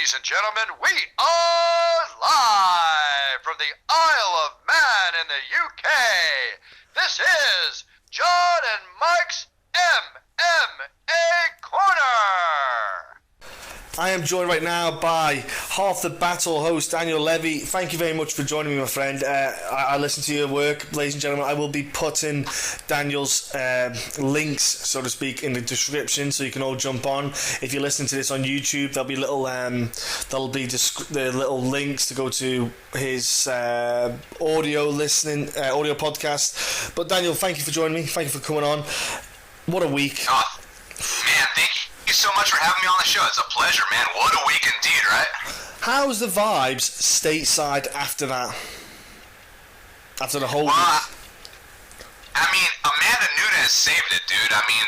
Ladies and gentlemen, we are live from the Isle of Man in the UK. This is John and Mike's MMA Corner. I am joined right now by Half the Battle host Daniel Levi. Thank you very much for joining me, my friend. I listen to your work, ladies and gentlemen. I will be putting Daniel's links, so to speak, in the description, so you can all jump on. If you're listening to this on YouTube, there'll be little the little links to go to his audio podcast. But Daniel, thank you for joining me. Thank you for coming on. What a week! Oh, man, thank you so much for having me on the show. It's a pleasure, man. What a week indeed, right? How's the vibes stateside after that? After the whole week? I mean, Amanda Nunes saved it, dude. I mean,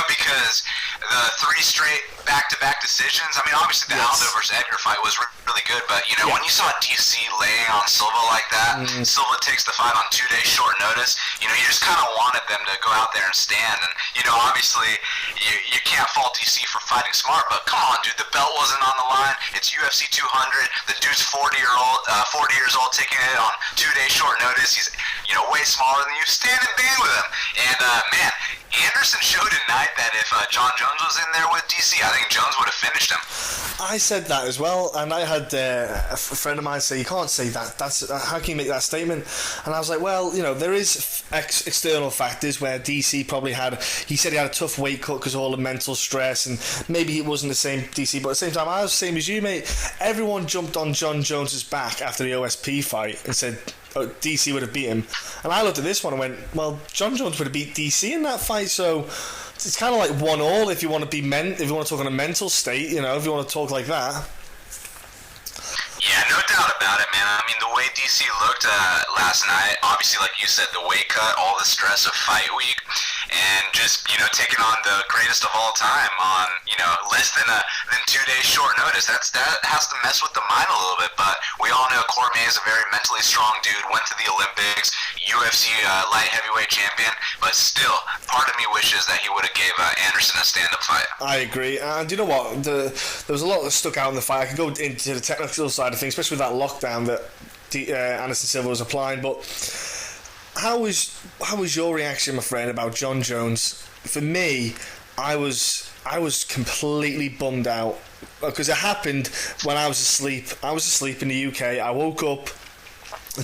because the 3 straight back-to-back decisions, I mean, obviously the Aldo versus Edgar fight was really good, but, when you saw DC laying on Silva like that, Silva takes the fight on 2 days short notice, you just kind of wanted them to go out there and stand, and, obviously, you can't fault DC for fighting smart, but come on, dude, the belt wasn't on the line, it's UFC 200, the dude's 40 years old, taking it on 2 days short notice, he's, way smaller than you, stand and bang with him, and, man, Anderson showed tonight that if John Jones was in there with DC, I think Jones would have finished him. I said that as well, and I had a friend of mine say, you can't say that. How can you make that statement? And I was like, well, there is external factors where DC probably he said he had a tough weight cut because of all the mental stress, and maybe he wasn't the same DC, but at the same time, I was the same as you, mate. Everyone jumped on John Jones's back after the OSP fight and said, DC would have beat him, and I looked at this one and went, well, John Jones would have beat DC in that fight, so it's kind of like 1-1 if you want to if you want to talk on a mental state, if you want to talk like that. Yeah, no doubt about it, man. I mean, the way DC looked last night, obviously, like you said, the weight cut, all the stress of fight week, and just, taking on the greatest of all time on, less than 2 days short notice. That has to mess with the mind a little bit, but we all know Cormier is a very mentally strong dude, went to the Olympics, UFC light heavyweight champion, but still, part of me wishes that he would have gave Anderson a stand-up fight. I agree, and you know what? There was a lot that stuck out in the fight. I can go into the technical side of things, especially with that lockdown that Anderson Silva was applying, but how was your reaction, my friend, about John Jones? For me, I was completely bummed out because it happened when I was asleep. I was asleep in the UK. I woke up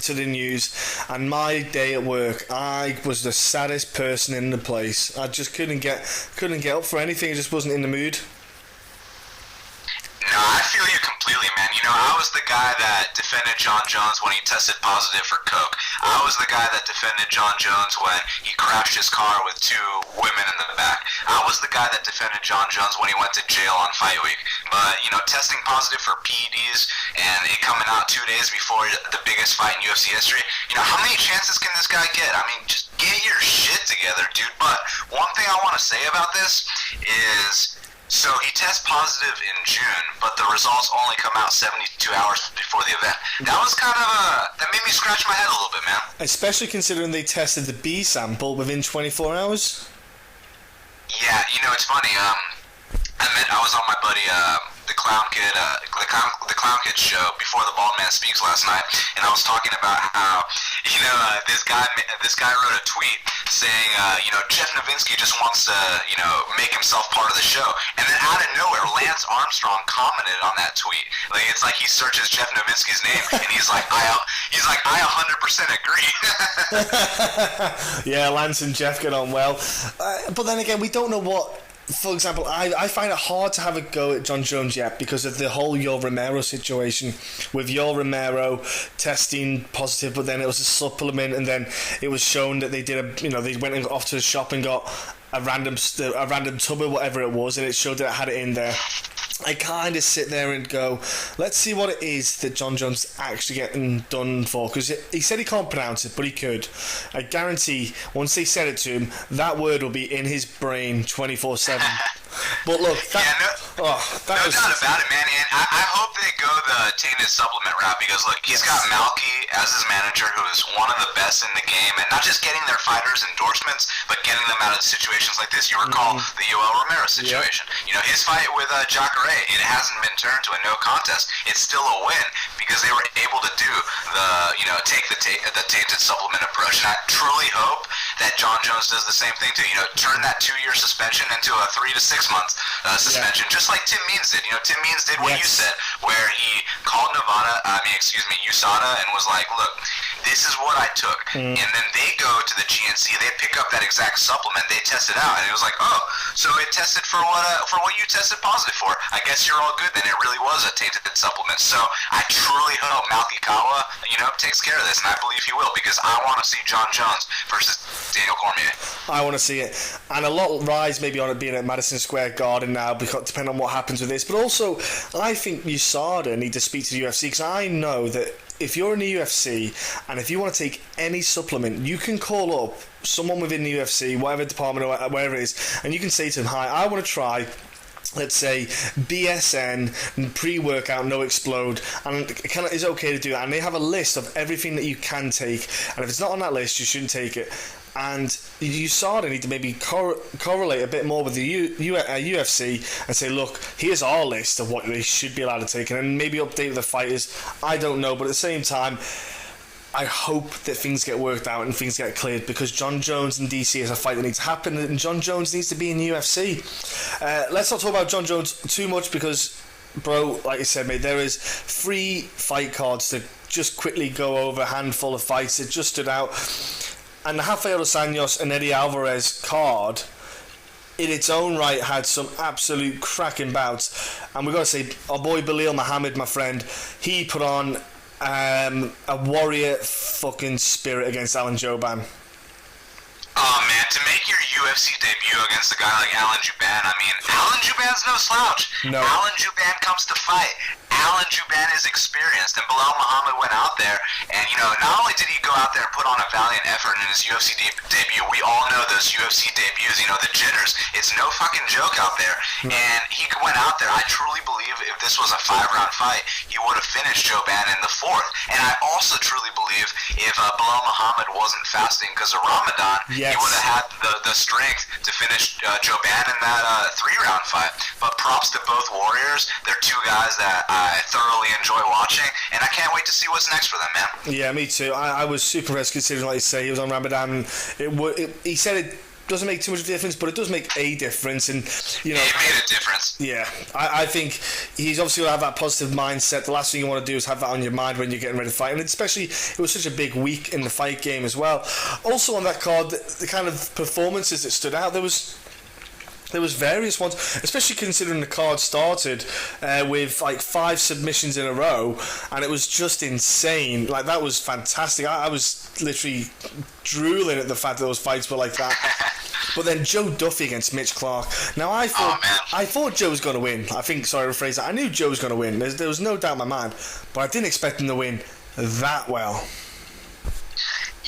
to the news, and my day at work, I was the saddest person in the place. I just couldn't get up for anything. I just wasn't in the mood. No, I feel you completely, man. I was the guy that defended John Jones when he tested positive for coke. I was the guy that defended John Jones when he crashed his car with 2 women in the back. I was the guy that defended John Jones when he went to jail on fight week. But, testing positive for PEDs and it coming out 2 days before the biggest fight in UFC history, how many chances can this guy get? I mean, just get your shit together, dude. But one thing I want to say about this is, so he tests positive in June, but the results only come out 72 hours before the event. That was that made me scratch my head a little bit, man. Especially considering they tested the B sample within 24 hours. Yeah, it's funny. I was on my buddy, the Clown Kid show before the Bald Man Speaks last night, and I was talking about how, this guy wrote a tweet saying, Jeff Novinsky just wants to, make himself part of the show, and then out of nowhere, Lance Armstrong commented on that tweet. Like, it's like he searches Jeff Novinsky's name, and he's like, I 100% agree. Yeah, Lance and Jeff get on well, but then again, we don't know what. For example, I find it hard to have a go at John Jones yet because of the whole Yoel Romero situation, with Yoel Romero testing positive, but then it was a supplement, and then it was shown that they did they went off to the shop and got a random tub or whatever it was, and it showed that it had it in there. I kind of sit there and go, let's see what it is that John Jones is actually getting done for, because he said he can't pronounce it, but he could. I guarantee once they said it to him, that word will be in his brain 24/7. But look, no doubt about it, man. And I hope they go the the tainted supplement route because, look, he's got Malky as his manager, who is one of the best in the game, and not just getting their fighters endorsements, but getting them out of situations like this. You recall the Yoel Romero situation. You know, his fight with Jacare, it hasn't been turned to a no contest. It's still a win because they were able to do take the tainted supplement approach. And I truly hope that John Jones does the same thing too. You know, turn that 2-year suspension into a 3 to 6 month suspension, just like Tim Means did. You know, Tim Means did what you said, where he called USADA and was like, look, this is what I took. And then they go to the GNC, they pick up that exact supplement, they test it out, and it was like, oh, so it tested for what you tested positive for. I guess you're all good then. It really was a tainted supplement. So I truly hope Malky Kawa, takes care of this, and I believe he will, because I want to see John Jones versus Daniel Cormier. I want to see it. And a lot rides maybe on it being at Madison Square Garden now, because depending on what happens with this. But also, I think USADA need to speak to the UFC, because I know that if you're in the UFC and if you want to take any supplement, you can call up someone within the UFC, whatever department or wherever it is, and you can say to them, hi, I want to try, let's say, BSN, pre-workout, no explode, and is it okay to do that? And they have a list of everything that you can take, and if it's not on that list, you shouldn't take it. And USADA need to maybe correlate a bit more with the UFC and say, look, here's our list of what they should be allowed to take, and then maybe update the fighters. I don't know, but at the same time, I hope that things get worked out and things get cleared, because John Jones and DC is a fight that needs to happen, and John Jones needs to be in the UFC. Let's not talk about John Jones too much, because, bro, like I said, mate, there is 3 fight cards to just quickly go over, a handful of fights that just stood out. And the Rafael dos Anjos and Eddie Alvarez card, in its own right, had some absolute cracking bouts. And we've got to say, our boy Belal Muhammad, my friend, he put on a warrior fucking spirit against Alan Jouban. Oh man, to make your UFC debut against a guy like Alan Jouban, I mean, Alan Jouban's no slouch. No. Alan Jouban comes to fight. Alan Jouban is experienced, and Belal Muhammad went out there, and not only did he go out there and put on a valiant effort in his UFC debut, we all know those UFC debuts, the jitters. It's no fucking joke out there. And he went out there. I truly believe if this was a 5-round fight, he would have finished Jouban in the 4th. And I also truly believe if Belal Muhammad wasn't fasting because of Ramadan, he would have had the strength to finish Jouban in that 3-round fight. But props to both warriors. They're 2 guys that I thoroughly enjoy watching, and I can't wait to see what's next for them, man. Yeah, me too. I was super impressed, considering, like you say, he was on Ramadan. He said it doesn't make too much of a difference, but it does make a difference, and it made a difference. Yeah, I think he's obviously going to have that positive mindset. The last thing you want to do is have that on your mind when you're getting ready to fight, and especially it was such a big week in the fight game as well. Also on that card, the kind of performances that stood out, there was various ones, especially considering the card started with like 5 submissions in a row, and it was just insane. Like, that was fantastic. I was literally drooling at the fact that those fights were like that. But then Joe Duffy against Mitch Clark. Now I thought Joe was going to win. Rephrase that. I knew Joe was going to win. There was no doubt in my mind, but I didn't expect him to win that well.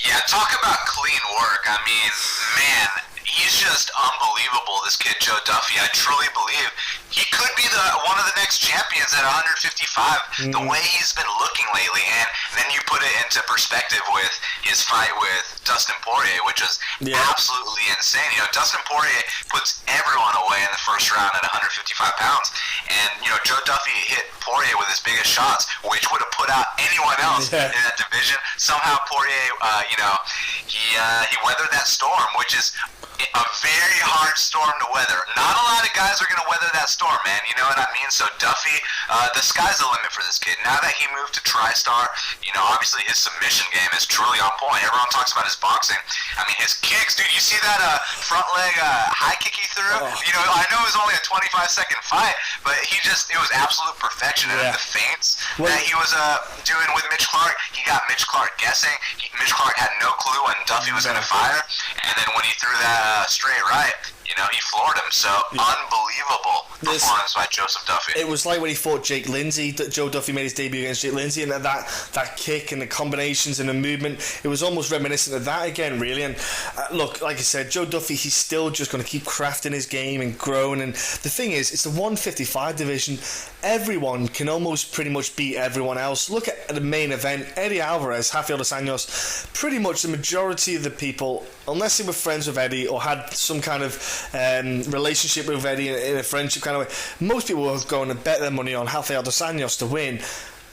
Yeah, talk about clean work. I mean, man, he's just unbelievable, this kid Joe Duffy. I truly believe he could be one of the next champions at 155, the way he's been looking lately. And then you put it into perspective with his fight with Dustin Poirier, which was absolutely insane. Dustin Poirier puts everyone away in the first round at 155 pounds. And, Joe Duffy hit Poirier with his biggest shots, which would have put out anyone else in that division. Somehow Poirier, he weathered that storm, which is a very hard storm to weather. Not a lot of guys are going to weather that storm, man. You know what I mean? So Duffy, the sky's the limit for this kid. Now that he moved to TriStar, obviously his submission game is truly on point. Everyone talks about his boxing. I mean, his kicks, dude. You see that front leg high kick he threw? Oh. I know it was only a 25-second fight, but it was absolute perfection. And the feints that he was doing with Mitch Clark, he got Mitch Clark guessing. Mitch Clark had no clue when Duffy was going to fire, and then when he threw that straight right, he floored him. So unbelievable performance by Joseph Duffy. It was like when he fought Jake Lindsay, that Joe Duffy made his debut against Jake Lindsay, and that kick and the combinations and the movement, it was almost reminiscent of that again, really. And look, like I said, Joe Duffy, he's still just going to keep crafting his game and growing. And the thing is, it's the 155 division. Everyone can almost pretty much beat everyone else. Look at the main event, Eddie Alvarez, Rafael dos Anjos. Pretty much the majority of the people, unless they were friends with Eddie or had some kind of relationship with Eddie in a friendship kind of way, most people were going to bet their money on Rafael dos Anjos to win.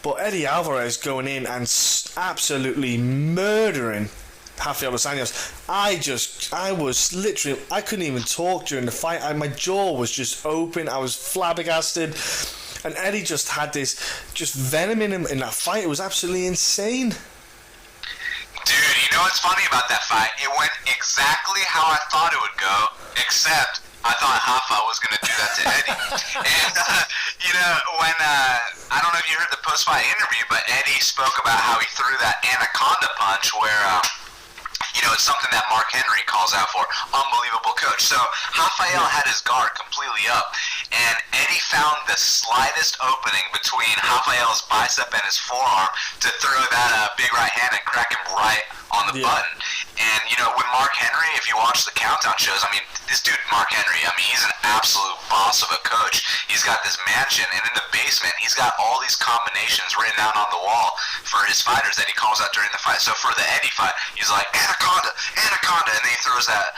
But Eddie Alvarez going in and absolutely murdering Rafael dos Anjos. I was literally, I couldn't even talk during the fight. My jaw was just open. I was flabbergasted. And Eddie just had this just venom in him in that fight. It was absolutely insane. Dude, you know what's funny about that fight? It went exactly how I thought it would go, except I thought Rafa was going to do that to Eddie. And, when, I don't know if you heard the post-fight interview, but Eddie spoke about how he threw that anaconda punch where, it's something that Mark Henry calls out for. Unbelievable coach. So Rafael had his guard completely up, and Eddie found the slightest opening between Rafael's bicep and his forearm to throw that big right hand and crack him right on the button. And, when Mark Henry, if you watch the countdown shows, this dude, Mark Henry, he's an absolute boss of a coach. He's got this mansion, and in the basement, he's got all these combinations written down on the wall for his fighters that he calls out during the fight. So for the Eddie fight, he's like, anaconda, and then he throws that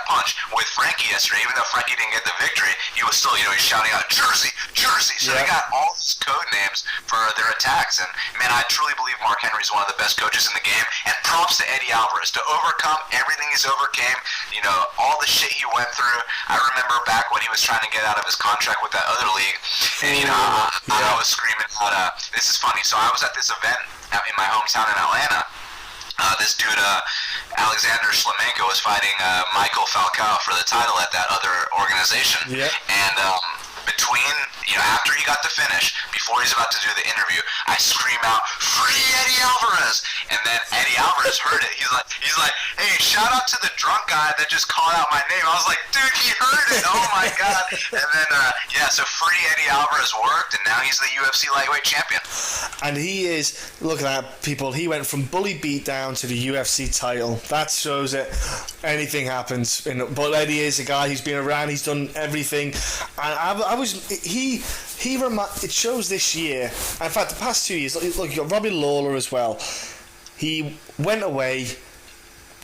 punch. With Frankie yesterday, even though Frankie didn't get the victory, he was still, he's shouting out, Jersey, Jersey. So they got all these code names for their attacks. And, man, I truly believe Mark Henry's one of the best coaches in the game. And props to Eddie Alvarez to overcome everything he's overcame, all the shit he went through. I remember back when he was trying to get out of his contract with that other league, and I was screaming out, this is funny. So I was at this event out in my hometown in Atlanta. This dude, Alexander Shlemenko, was fighting Michael Falcao for the title at that other organization. Yeah. And between, after he got the finish, before he's about to do the interview, I scream out, "Free Eddie Alvarez!" And then Eddie Alvarez heard it. He's like, "Hey, shout out to the drunk guy that just called out my name." I was like, "Dude, he heard it! Oh my god!" And then, so Free Eddie Alvarez worked, and now he's the UFC lightweight champion. And he is, look at that, people. He went from bully beatdown to the UFC title. That shows it. Anything happens. But Eddie is a guy who's been around. He's done everything. And it shows this year. In fact, the past 2 years. Look, you got Robbie Lawler as well. He went away,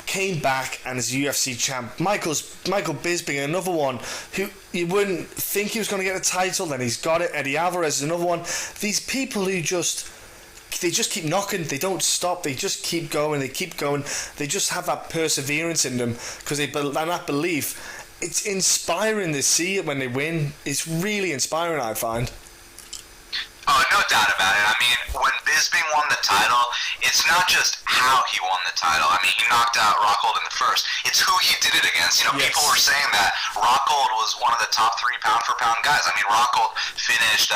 came back, and is UFC champ. Michael Bisping, another one who you wouldn't think he was going to get a title, then he's got it. Eddie Alvarez is another one. These people who they just keep knocking. They don't stop. They just keep going. They keep going. They just have that perseverance in them because and that belief. It's inspiring to see it when they win. It's really inspiring, I find. Oh, no doubt about it. When Bisping won the title, it's not just how he won the title. He knocked out Rockhold in the first. It's who he did it against. People were saying that Rockhold was one of the top 3 pound-for-pound guys. Rockhold finished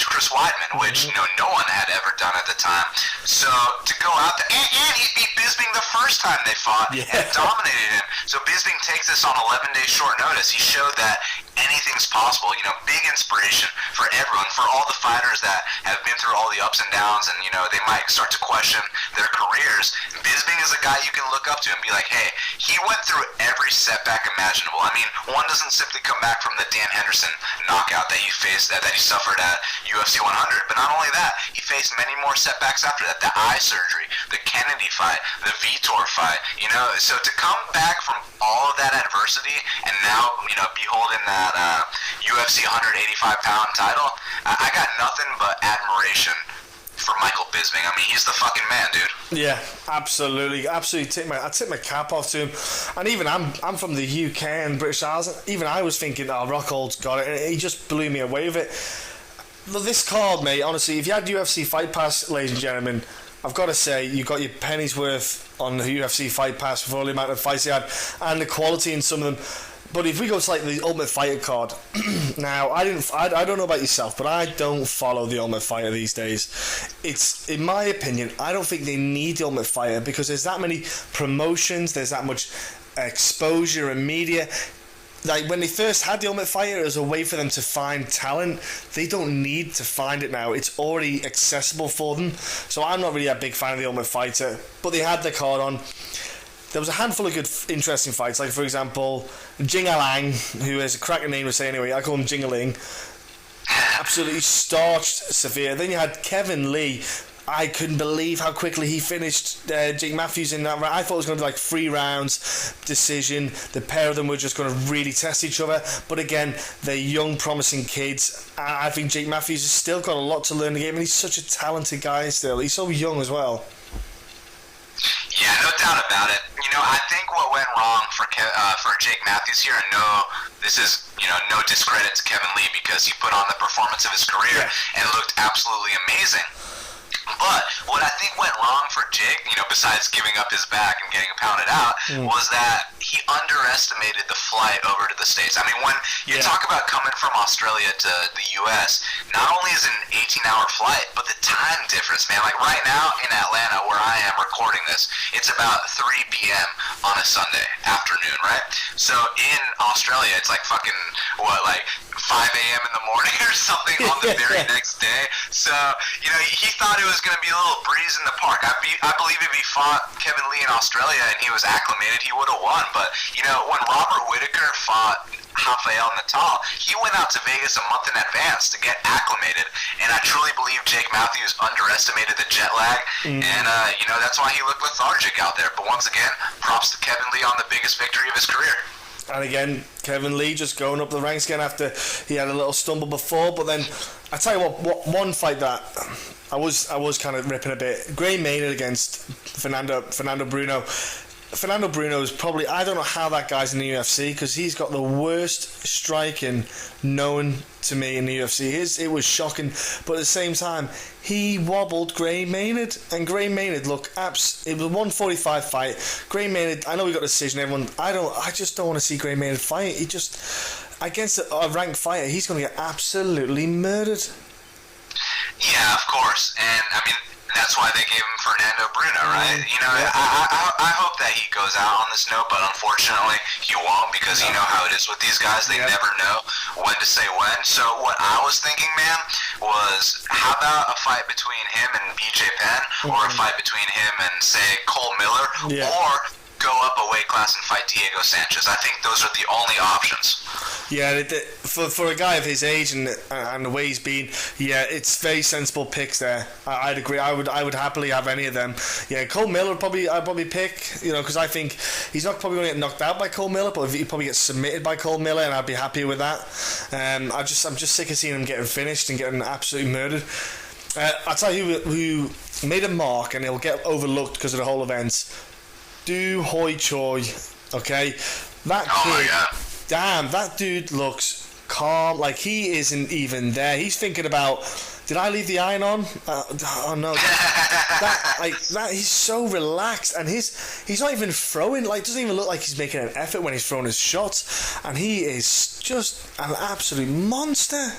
Chris Weidman, which no one had ever done at the time. So to go out there, and he beat Bisping the first time they fought and dominated him. So Bisping takes this on 11 days short notice. He showed that anything's possible. Big inspiration for everyone, for all the fighters that have been through all the ups and downs, and they might start to question their careers. Bisping is a guy you can look up to and be like, hey, he went through every setback imaginable. One doesn't simply come back from the Dan Henderson knockout that he faced, that he suffered at UFC 100. But not only that, he faced many more setbacks after that. The eye surgery, the Kennedy fight, the Vitor fight. So to come back from all of that adversity and now, be holding that UFC 185-pound title, I got nothing but admiration for Michael Bisping. He's the fucking man, dude. Yeah, absolutely. I tip my cap off to him. And even I'm from the UK and British Isles. Even I was thinking, Rockhold's got it, and he just blew me away with it. But this card, mate, honestly, if you had UFC Fight Pass, ladies and gentlemen, I've got to say, you got your pennies worth on the UFC Fight Pass for all the amount of fights they had and the quality in some of them. But if we go to the Ultimate Fighter card, now I don't know about yourself, but I don't follow the Ultimate Fighter these days. It's, in my opinion, I don't think they need the Ultimate Fighter because there's that many promotions, there's that much exposure and media. Like when they first had the Ultimate Fighter, it was a way for them to find talent. They don't need to find it now. It's already accessible for them. So I'm not really a big fan of the Ultimate Fighter, but they had the card on. There was a handful of good, interesting fights. Like, for example, Jingalang, who is a cracking name to say anyway. I call him Jingaling. Absolutely starched Severe. Then you had Kevin Lee. I couldn't believe how quickly he finished Jake Matthews in that round. I thought it was going to be like 3 rounds, decision. The pair of them were just going to really test each other. But again, they're young, promising kids. I think Jake Matthews has still got a lot to learn the game, and he's such a talented guy still. He's so young as well. Yeah, no doubt about it. You know, I think what went wrong for Jake Matthews here, and this is, no discredit to Kevin Lee because he put on the performance of his career and looked absolutely amazing. But what I think went wrong for Jake, besides giving up his back and getting pounded out, was that he underestimated the flight over to the States. I mean, when you talk about coming from Australia to the U.S., not only is it an 18-hour flight, but the time difference, man. Like right now in Atlanta, where I am recording this, it's about 3 p.m. on a Sunday afternoon, right? So in Australia, it's like fucking, 5 a.m. in the morning or something on the very next day. So, he thought it was going to be a little breeze in the park. I believe if he fought Kevin Lee in Australia and he was acclimated, he would have won. But, when Robert Whittaker fought Rafael Natal, he went out to Vegas a month in advance to get acclimated. And I truly believe Jake Matthews underestimated the jet lag. And, that's why he looked lethargic out there. But once again, props to Kevin Lee on the biggest victory of his career. And again, Kevin Lee just going up the ranks again after he had a little stumble before. But then, I tell you what one fight that I was kind of ripping a bit. Gray Maynard against Fernando Bruno. Fernando Bruno is probably, I don't know how that guy's in the UFC because he's got the worst striking known to me in the UFC. It was shocking, but at the same time, he wobbled Gray Maynard, and Gray Maynard looked it was a 145 fight. Gray Maynard, I know we got a decision. Everyone, I just don't want to see Gray Maynard fight. He just, against a ranked fighter, he's going to get absolutely murdered. Yeah, of course, and I mean, that's why they gave him Fernando Bruno, right? I hope that he goes out on this note, but unfortunately he won't because you know how it is with these guys. They never know when to say when. So what I was thinking, man, was how about a fight between him and BJ Penn or a fight between him and, say, Cole Miller or go up a weight class and fight Diego Sanchez. I think those are the only options. Yeah, for a guy of his age and the way he's been, it's very sensible picks there. I'd agree. I would happily have any of them. Yeah, Cole Miller I'd probably pick, because I think he's not probably going to get knocked out by Cole Miller, but he probably gets submitted by Cole Miller, and I'd be happy with that. I'm just sick of seeing him getting finished and getting absolutely murdered. I'll tell you who made a mark and he'll get overlooked because of the whole event. Du Hoi Choi, okay? That kid, damn, that dude looks calm, like he isn't even there. He's thinking about, did I leave the iron on? Oh no, he's so relaxed, and he's not even throwing, doesn't even look like he's making an effort when he's throwing his shots, and he is just an absolute monster.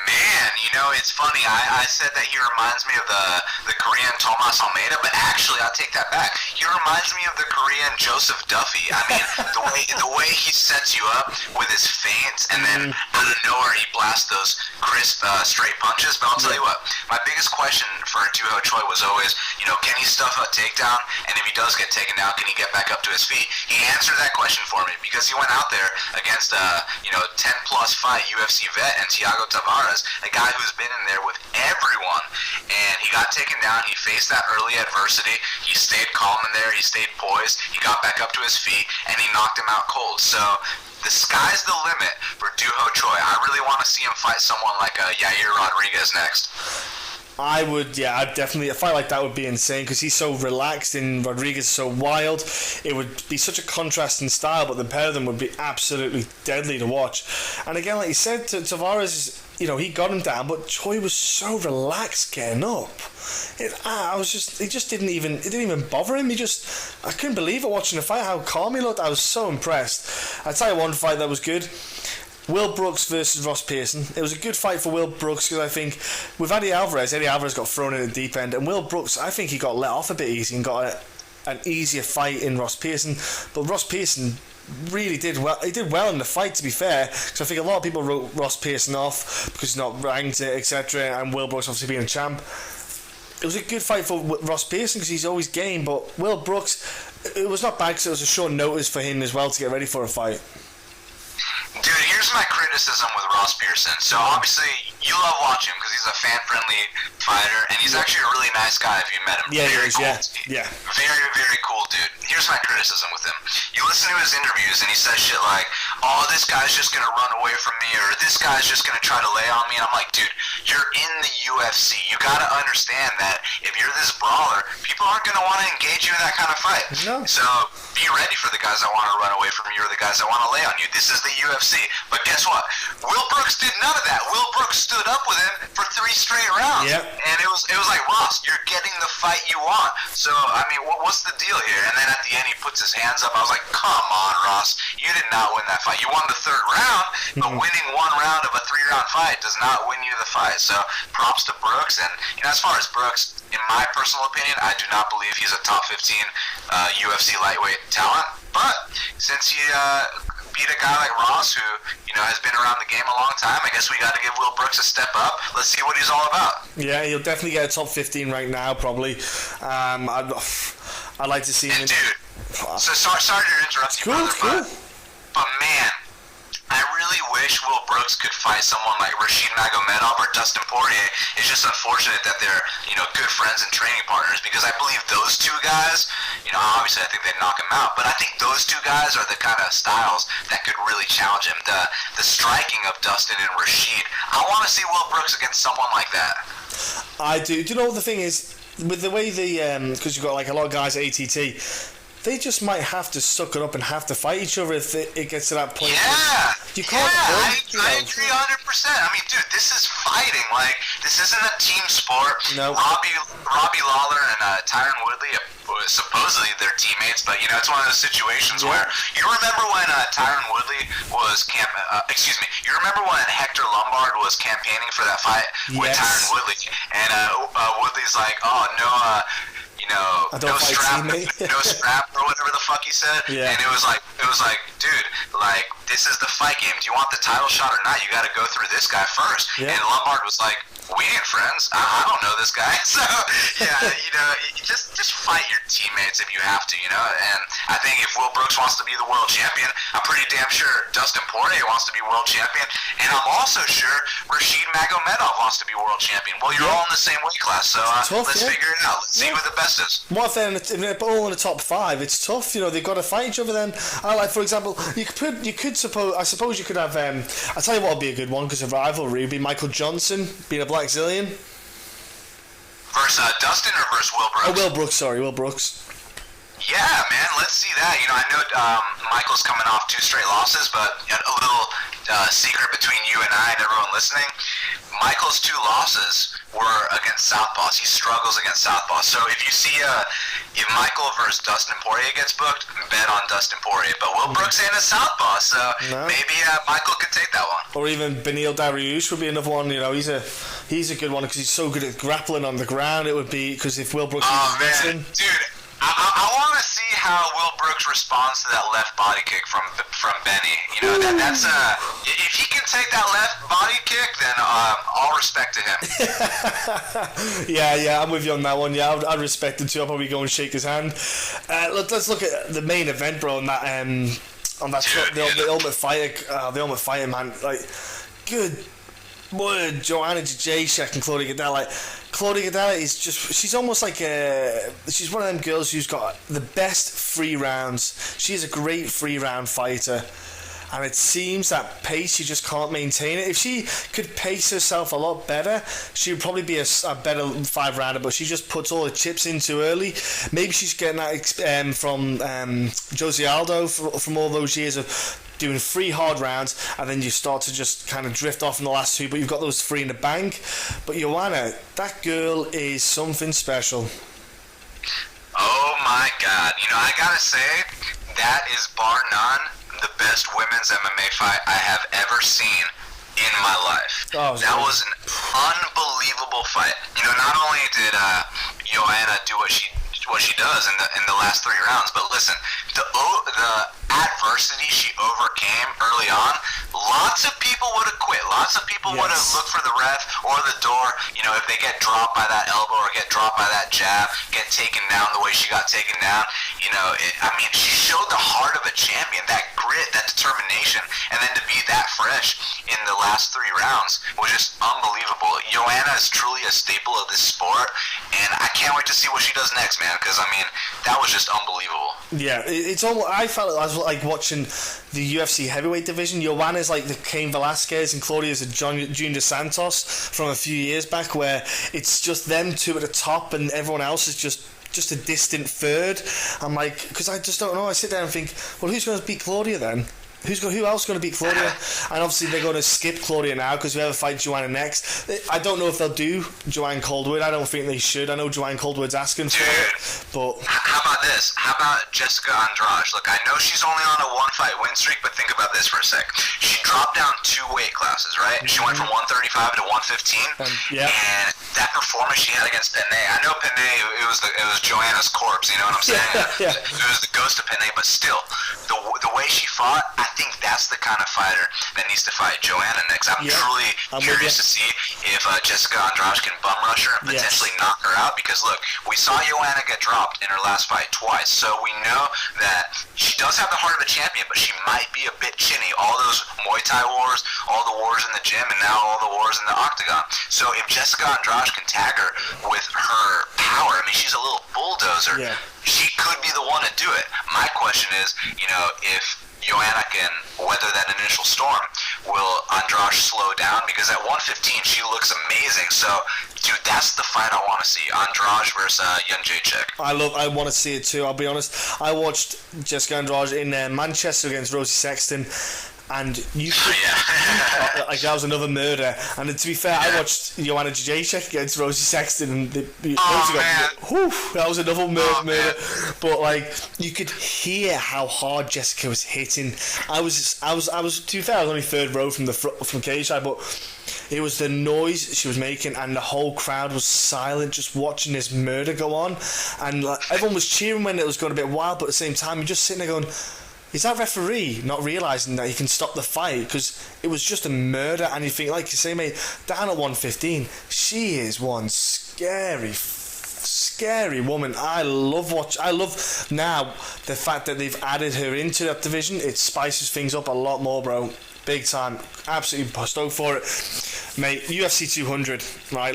Man, it's funny. I said that he reminds me of the Korean Tomas Almeida, but actually, I'll take that back. He reminds me of the Korean Joseph Duffy. I mean, the way he sets you up with his feints, and then out of nowhere he blasts those crisp, straight punches. But I'll tell you what, my biggest question for Du Ho Choi was always, can he stuff a takedown? And if he does get taken down, can he get back up to his feet? He answered that question for me because he went out there against a 10-plus fight UFC vet and Thiago Tavares, a guy who's been in there with everyone, and he got taken down. He faced that early adversity. He stayed calm in there. He stayed poised. He got back up to his feet, and he knocked him out cold. So the sky's the limit for Du Ho Choi. I really want to see him fight someone like Yair Rodriguez next. I'd definitely, a fight like that would be insane because he's so relaxed and Rodriguez is so wild. It would be such a contrast in style, but the pair of them would be absolutely deadly to watch. And again, like you said, Tavares, he got him down, but Choi was so relaxed getting up. It didn't even bother him. I couldn't believe it watching the fight, how calm he looked. I was so impressed. I'll tell you one fight that was good. Will Brooks versus Ross Pearson. It was a good fight for Will Brooks because I think with Eddie Alvarez got thrown in the deep end, and Will Brooks, I think he got let off a bit easy and got an easier fight in Ross Pearson, but Ross Pearson really did well. He did well in the fight, to be fair, because I think a lot of people wrote Ross Pearson off because he's not ranked, etc., and Will Brooks obviously being a champ. It was a good fight for Ross Pearson because he's always game, but Will Brooks, it was not bad because it was a short notice for him as well to get ready for a fight. Dude, here's my criticism with Ross Pearson. So obviously, you love watching him because he's a fan-friendly fighter, and he's actually a really nice guy if you met him. Yeah, very cool. Yeah. Very, very cool dude. Here's my criticism with him. You listen to his interviews, and he says shit like, oh, this guy's just going to run away from me, or this guy's just going to try to lay on me. And I'm like, dude, you're in the UFC. You got to understand that if you're this brawler, people aren't going to want to engage you in that kind of fight. No. So be ready for the guys that want to run away from you or the guys that want to lay on you. This is the UFC. But guess what? Will Brooks did none of that. Will Brooks stood up with him for 3 straight rounds. Yep. And it was like, Ross, you're getting the fight you want. So, I mean, what's the deal here? And then at the end, he puts his hands up. I was like, come on, Ross. You did not win that fight. You won the 3rd round, but winning 1 round of a 3-round fight does not win you the fight. So, props to Brooks. And, you know, as far as Brooks, in my personal opinion, I do not believe he's a top 15 UFC lightweight talent. But since he beat a guy like Ross, who, you know, has been around the game a long time, I guess we got to give Will Brooks a step up. Let's see what he's all about. Yeah, he'll definitely get a top 15 right now, probably. I'd like to see him. And dude, so sorry to interrupt you, brother, but man, I really wish Will Brooks could fight someone like Rashid Magomedov or Dustin Poirier. It's just unfortunate that they're, you know, good friends and training partners, because I believe those 2 guys, you know, obviously I think they'd knock him out, but I think those 2 guys are the kind of styles that could really challenge him. The striking of Dustin and Rashid. I want to see Will Brooks against someone like that. I do. Do you know what the thing is? With the way because you've got like a lot of guys at ATT, they just might have to suck it up and have to fight each other if it gets to that point. Yeah, you can't. I agree 100%. I mean, dude, this is fighting. Like, this isn't a team sport. No. Robbie Lawler and Tyron Woodley, supposedly they're teammates, but, you know, it's one of those situations where, you remember when Tyron Woodley was you remember when Hector Lombard was campaigning for that fight with Tyron Woodley, and Woodley's like, oh, no, you know, no strap or whatever the fuck he said. Yeah. And it was like, dude, like, this is the fight game. Do you want the title shot or not? You got to go through this guy first. Yeah. And Lombard was like, we ain't friends. I don't know this guy. So, yeah, you know, you just fight your teammates if you have to, you know. And I think if Will Brooks wants to be the world champion, I'm pretty damn sure Dustin Poirier wants to be world champion. And I'm also sure Rashid Magomedov wants to be world champion. Well, you're all in the same weight class, so let's figure it out. Let's see who the best is. What if they're all in the top 5? It's tough, you know. They've got to fight each other. Then, like for example, I suppose you could have. I'll tell you what would be a good one because of rivalry would be Michael Johnson being a Blackzilian. Versus Dustin or versus Will Brooks? Oh, Will Brooks. Sorry, Will Brooks. Yeah, man, let's see that. You know, I know Michael's coming off 2 straight losses, but a little secret between you and I and everyone listening, Michael's 2 losses were against southpaws. He struggles against southpaws. So if you see if Michael versus Dustin Poirier gets booked, bet on Dustin Poirier. But Will Brooks ain't a southpaw, so maybe Michael could take that one. Or even Beneil Dariush would be another one. You know, he's a good one because he's so good at grappling on the ground. It would be because if Will Brooks is man, dude. I want to see how Will Brooks responds to that left body kick from Benny. You know, that's if he can take that left body kick, then all respect to him. yeah, I'm with you on that one. Yeah, I'd respect him too. I'll probably go and shake his hand. Let's look at the main event, bro. On that, the Ultimate Fighter, man. Like, good word, Joanna Jacek and Claudia Gadelha. Like, Claudia Gadelha is she's almost like she's one of them girls who's got the best 3 rounds. She's a great 3-round fighter, and it seems that pace, she just can't maintain it. If she could pace herself a lot better, she would probably be a better 5-rounder, but she just puts all the chips in too early. Maybe she's getting that from Jose Aldo from all those years of doing 3 hard rounds, and then you start to just kind of drift off in the last 2, but you've got those 3 in the bank. But Joanna, that girl is something special. Oh my God. You know, I gotta say, that is bar none the best women's MMA fight I have ever seen in my life. That was an unbelievable fight. You know, not only did Joanna do what she what she does in the last 3 rounds. But listen, the adversity she overcame early on, lots of people would have quit. Lots of people would have looked for the ref or the door. You know, if they get dropped by that elbow or get dropped by that jab, get taken down the way she got taken down. You know, I mean, she showed the heart of a champion, that grit, that determination, and then to be that fresh in the last 3 rounds was just unbelievable. Joanna is truly a staple of this sport, and I can't wait to see what she does next, man, because, I mean, that was just unbelievable. Yeah, it's almost, I felt I was like watching the UFC heavyweight division. Joanna's like the Cain Velasquez and Claudia's the June Dos Santos from a few years back, where it's just them two at the top and everyone else is just a distant third. I'm like, because I just don't know. I sit there and think, well, who's going to beat Claudia then? Who else is going to beat Claudia? And obviously they're going to skip Claudia now because whoever fights Joanna next. I don't know if they'll do Joanne Coldwood. I don't think they should. I know Joanne Coldwood's asking for it, but how about this? How about Jessica Andrade? Look, I know she's only on a 1-fight win streak, but think about this for a sec. She dropped down 2 weight classes, right? She went from 135 to 115, and that performance she had against Penne. I know Penne, it was Joanna's corpse. You know what I'm saying? It was the ghost of Penne, but still, the way she fought, I think that's the kind of fighter that needs to fight Joanna next. I'm truly curious to see if Jessica Andrade can bum rush her and potentially knock her out, because look, we saw Joanna get dropped in her last fight twice, so we know that she does have the heart of a champion, but she might be a bit chinny. All those Muay Thai wars, all the wars in the gym, and now all the wars in the octagon. So if Jessica Andrade can tag her with her power, I mean, she's a little bulldozer. She could be the one to do it. My question is, you know, if Joanna can weather that initial storm, will Andrade slow down? Because at 115 she looks amazing. So, dude, that's the fight I want to see. Andrade versus Young Jacek. I want to see it too. I'll be honest. I watched Jessica Andrade in Manchester against Rosie Sexton, and you could, like, that was another murder. And to be fair, I watched Joanna Jacek against Rosie Sexton, and that was another murder. But like, you could hear how hard Jessica was hitting. I was to be fair, I was only third row from cage side, but it was the noise she was making, and the whole crowd was silent, just watching this murder go on. And like, everyone was cheering when it was going a bit wild, but at the same time, you're just sitting there going, is that referee not realising that he can stop the fight? Because it was just a murder, and you think, like you say, mate, down at 115, she is one scary woman. I love now the fact that they've added her into that division. It spices things up a lot more, bro. Big time. Absolutely stoked for it, mate. UFC 200, right?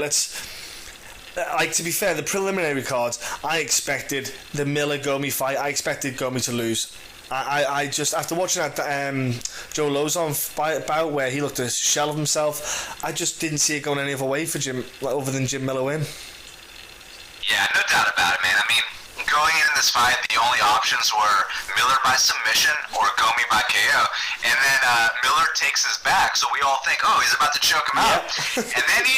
To be fair, the preliminary cards, I expected the Miller-Gomi fight. I expected Gomi to lose. I just, after watching that Joe Lozon bout where he looked a shell of himself, I just didn't see it going any other way for Jim, other than Jim Miller win. Yeah, no doubt about it, man. I mean, going into this fight, the only options were Miller by submission or Gomi by KO. And then Miller takes his back, so we all think, oh, he's about to choke him out. And then he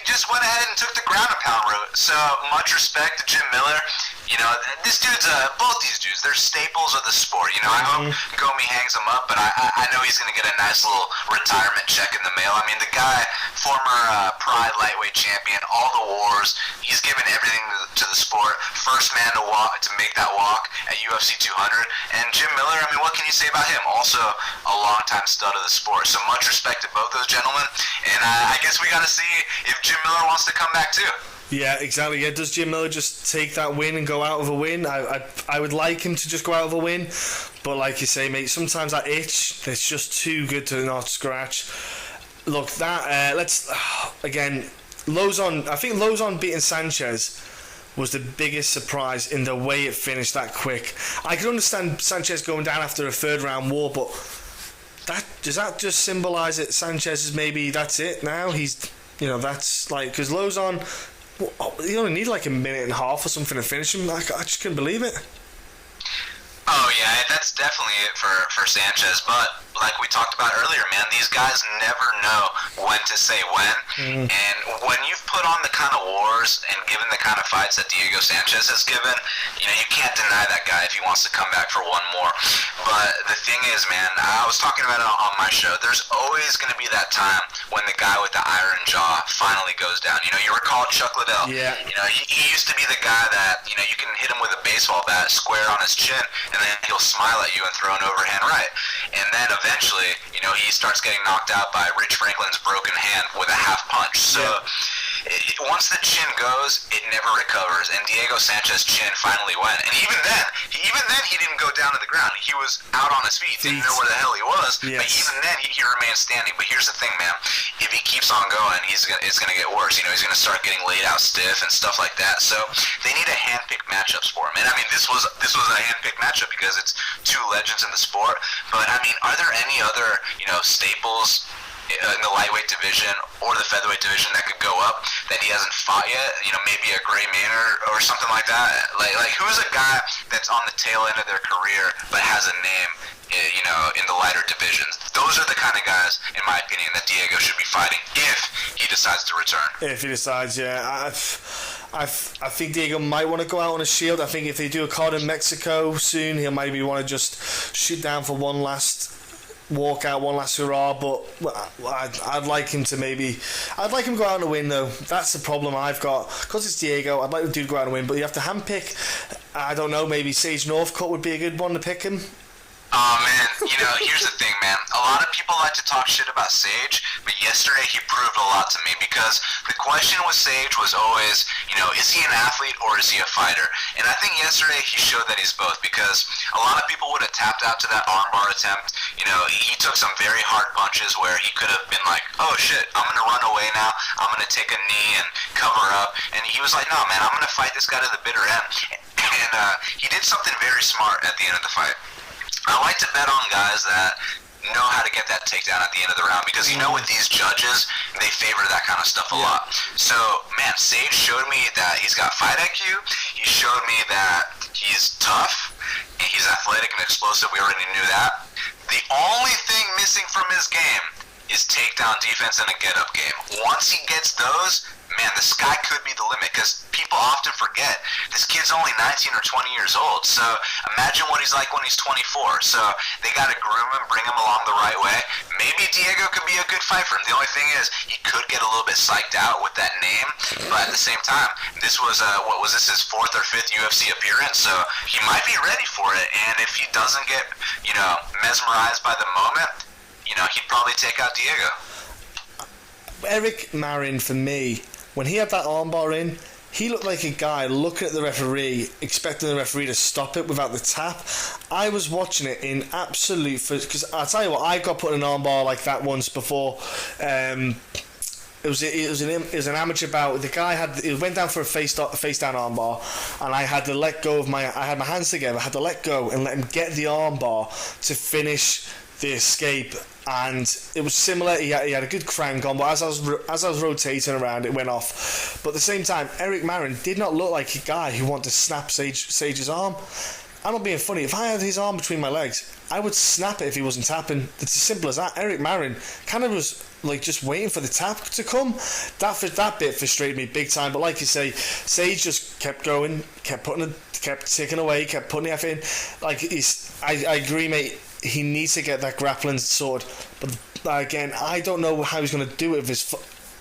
just went ahead and took the ground and pound route. So much respect to Jim Miller. You know, this dude's both these dudes, they're staples of the sport. You know, I hope Gomi hangs him up, but I know he's going to get a nice little retirement check in the mail. I mean, the guy, former Pride lightweight champion, all the wars, he's given everything to the sport. First man to make that walk at UFC 200. And Jim Miller, I mean, what can you say about him? Also a long-time stud of the sport. So much respect to both those gentlemen. And I guess we got to see if Jim Miller wants to come back too. Yeah, exactly. Yeah, does Jim Miller just take that win and go out with a win? I would like him to just go out with a win, but like you say, mate, sometimes that itch, it's just too good to not scratch. Look, that let's again, Lozon. I think Lozon beating Sanchez was the biggest surprise in the way it finished that quick. I can understand Sanchez going down after a third round war, but does that just symbolise that Sanchez is maybe that's it now? He's, you know, that's like, because Lozon, you only need like a minute and a half or something to finish him. I just couldn't believe it. Oh yeah, that's definitely it for Sanchez. But like we talked about earlier, man, these guys never know when to say when. And when you've put on the kind of wars and given the kind of fights that Diego Sanchez has given, you know, you can't deny that guy if he wants to come back for one more. But the thing is, man, I was talking about it on my show, there's always going to be that time when the guy with the iron jaw finally goes down. You know, you recall Chuck Liddell. Yeah. You know, he used to be the guy that, you know, you can hit him with a baseball bat square on his chin, and then he'll smile at you and throw an overhand right. And then eventually, you know, he starts getting knocked out by Rich Franklin's broken hand with a half punch. So once the chin goes, it never recovers. And Diego Sanchez's chin finally went. And even then, he didn't go down to the ground. He was out on his feet. Didn't know where the hell he was. Yes. But even then, he remained standing. But here's the thing, man. If he keeps on going, it's going to get worse. You know, he's going to start getting laid out stiff and stuff like that. So they need a hand-picked matchups for him. And I mean, this was a hand-picked matchup because it's two legends in the sport. But I mean, are there any other, you know, staples in the lightweight division or the featherweight division that could go up that he hasn't fought yet? You know, maybe a Gray Maynard or something like that. Like who's a guy that's on the tail end of their career but has a name, you know, in the lighter divisions? Those are the kind of guys, in my opinion, that Diego should be fighting if he decides to return. If he decides, yeah. I think Diego might want to go out on a shield. I think if they do a card in Mexico soon, he'll maybe want to just shoot down for one last walk out, one last hurrah. But I'd like him to go out and win, though. That's the problem I've got, because it's Diego. I'd like the dude to go out and win, but you have to handpick. I don't know, maybe Sage Northcutt would be a good one to pick him. Oh man, you know, here's the thing, man. A lot of people like to talk shit about Sage, but yesterday he proved a lot to me, because the question with Sage was always, you know, is he an athlete or is he a fighter? And I think yesterday he showed that he's both, because a lot of people would have tapped out to that armbar attempt. You know, he took some very hard punches where he could have been like, oh shit, I'm going to run away now, I'm going to take a knee and cover up. And he was like, no man, I'm going to fight this guy to the bitter end. And he did something very smart at the end of the fight. I like to bet on guys that know how to get that takedown at the end of the round, because you know, with these judges, they favor that kind of stuff a lot. So man, Sage showed me that he's got fight IQ. He showed me that he's tough and he's athletic and explosive. We already knew that. The only thing missing from his game is takedown defense and a get-up game. Once he gets those, man, the sky could be the limit, because people often forget this kid's only 19 or 20 years old. So imagine what he's like when he's 24. So they got to groom him, bring him along the right way. Maybe Diego could be a good fight for him. The only thing is, he could get a little bit psyched out with that name. But at the same time, this was, his 4th or 5th UFC appearance. So he might be ready for it. And if he doesn't get, you know, mesmerized by the moment, you know, he'd probably take out Diego. Eric Marin, for me, when he had that armbar in, he looked like a guy looking at the referee, expecting the referee to stop it without the tap. I was watching it in absolute... Because I'll tell you what, I got put in an armbar like that once before. It was an amateur bout. The guy went down for a face down armbar, and I had to let go of I had my hands together. I had to let go and let him get the armbar to finish the escape. And it was similar. He had a good crank on, but as I was rotating around, it went off. But at the same time, Eric Marin did not look like a guy who wanted to snap Sage's arm. I'm not being funny. If I had his arm between my legs, I would snap it if he wasn't tapping. It's as simple as that. Eric Marin kind of was like just waiting for the tap to come. That bit frustrated me big time. But like you say, Sage just kept going, kept ticking away, kept putting the F in. Like I agree, mate. He needs to get that grappling sorted. But again, I don't know how he's going to do it. If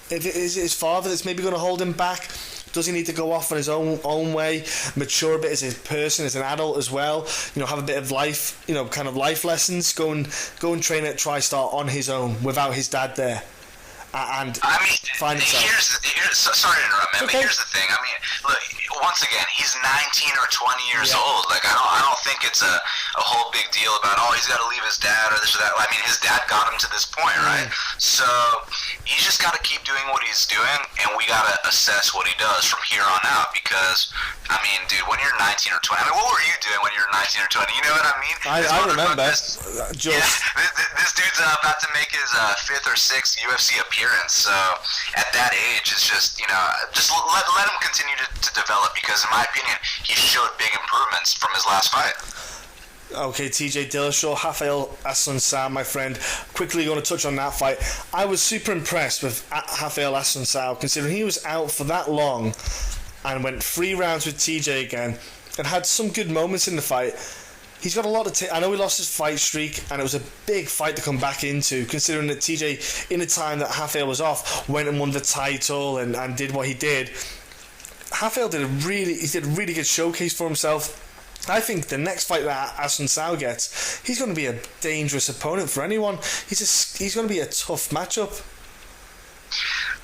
it is his father that's maybe going to hold him back, does he need to go off on his own way, mature a bit as a person, as an adult as well? You know, have a bit of life, you know, kind of life lessons. Go and train at TriStar on his own without his dad there. And I mean, find himself. Sorry to interrupt, man, but here's the thing. I mean, look, once again, he's 19 or 20 years old. Like, I don't think it's a whole big deal about, oh, he's got to leave his dad or this or that. I mean, his dad got him to this point, right? So he's just got to keep doing what he's doing, and we got to assess what he does from here on out. Because, I mean, dude, when you're 19 or 20, I mean, what were you doing when you were 19 or 20? You know what I mean? I remember. This dude's about to make his 5th or 6th UFC appearance. So at that age, it's just, you know, just let him continue to develop, because in my opinion, he showed big improvements from his last fight. Okay, TJ Dillashaw, Rafael Assunção, my friend. Quickly going to touch on that fight. I was super impressed with Rafael Assunção, considering he was out for that long and went 3 rounds with TJ again and had some good moments in the fight. he's got a lot of I know he lost his fight streak, and it was a big fight to come back into, considering that TJ, in the time that Rafael was off, went and won the title and did what he did. Rafael did a really good showcase for himself. I think the next fight that Assunção gets, he's going to be a dangerous opponent for anyone. He's going to be a tough matchup.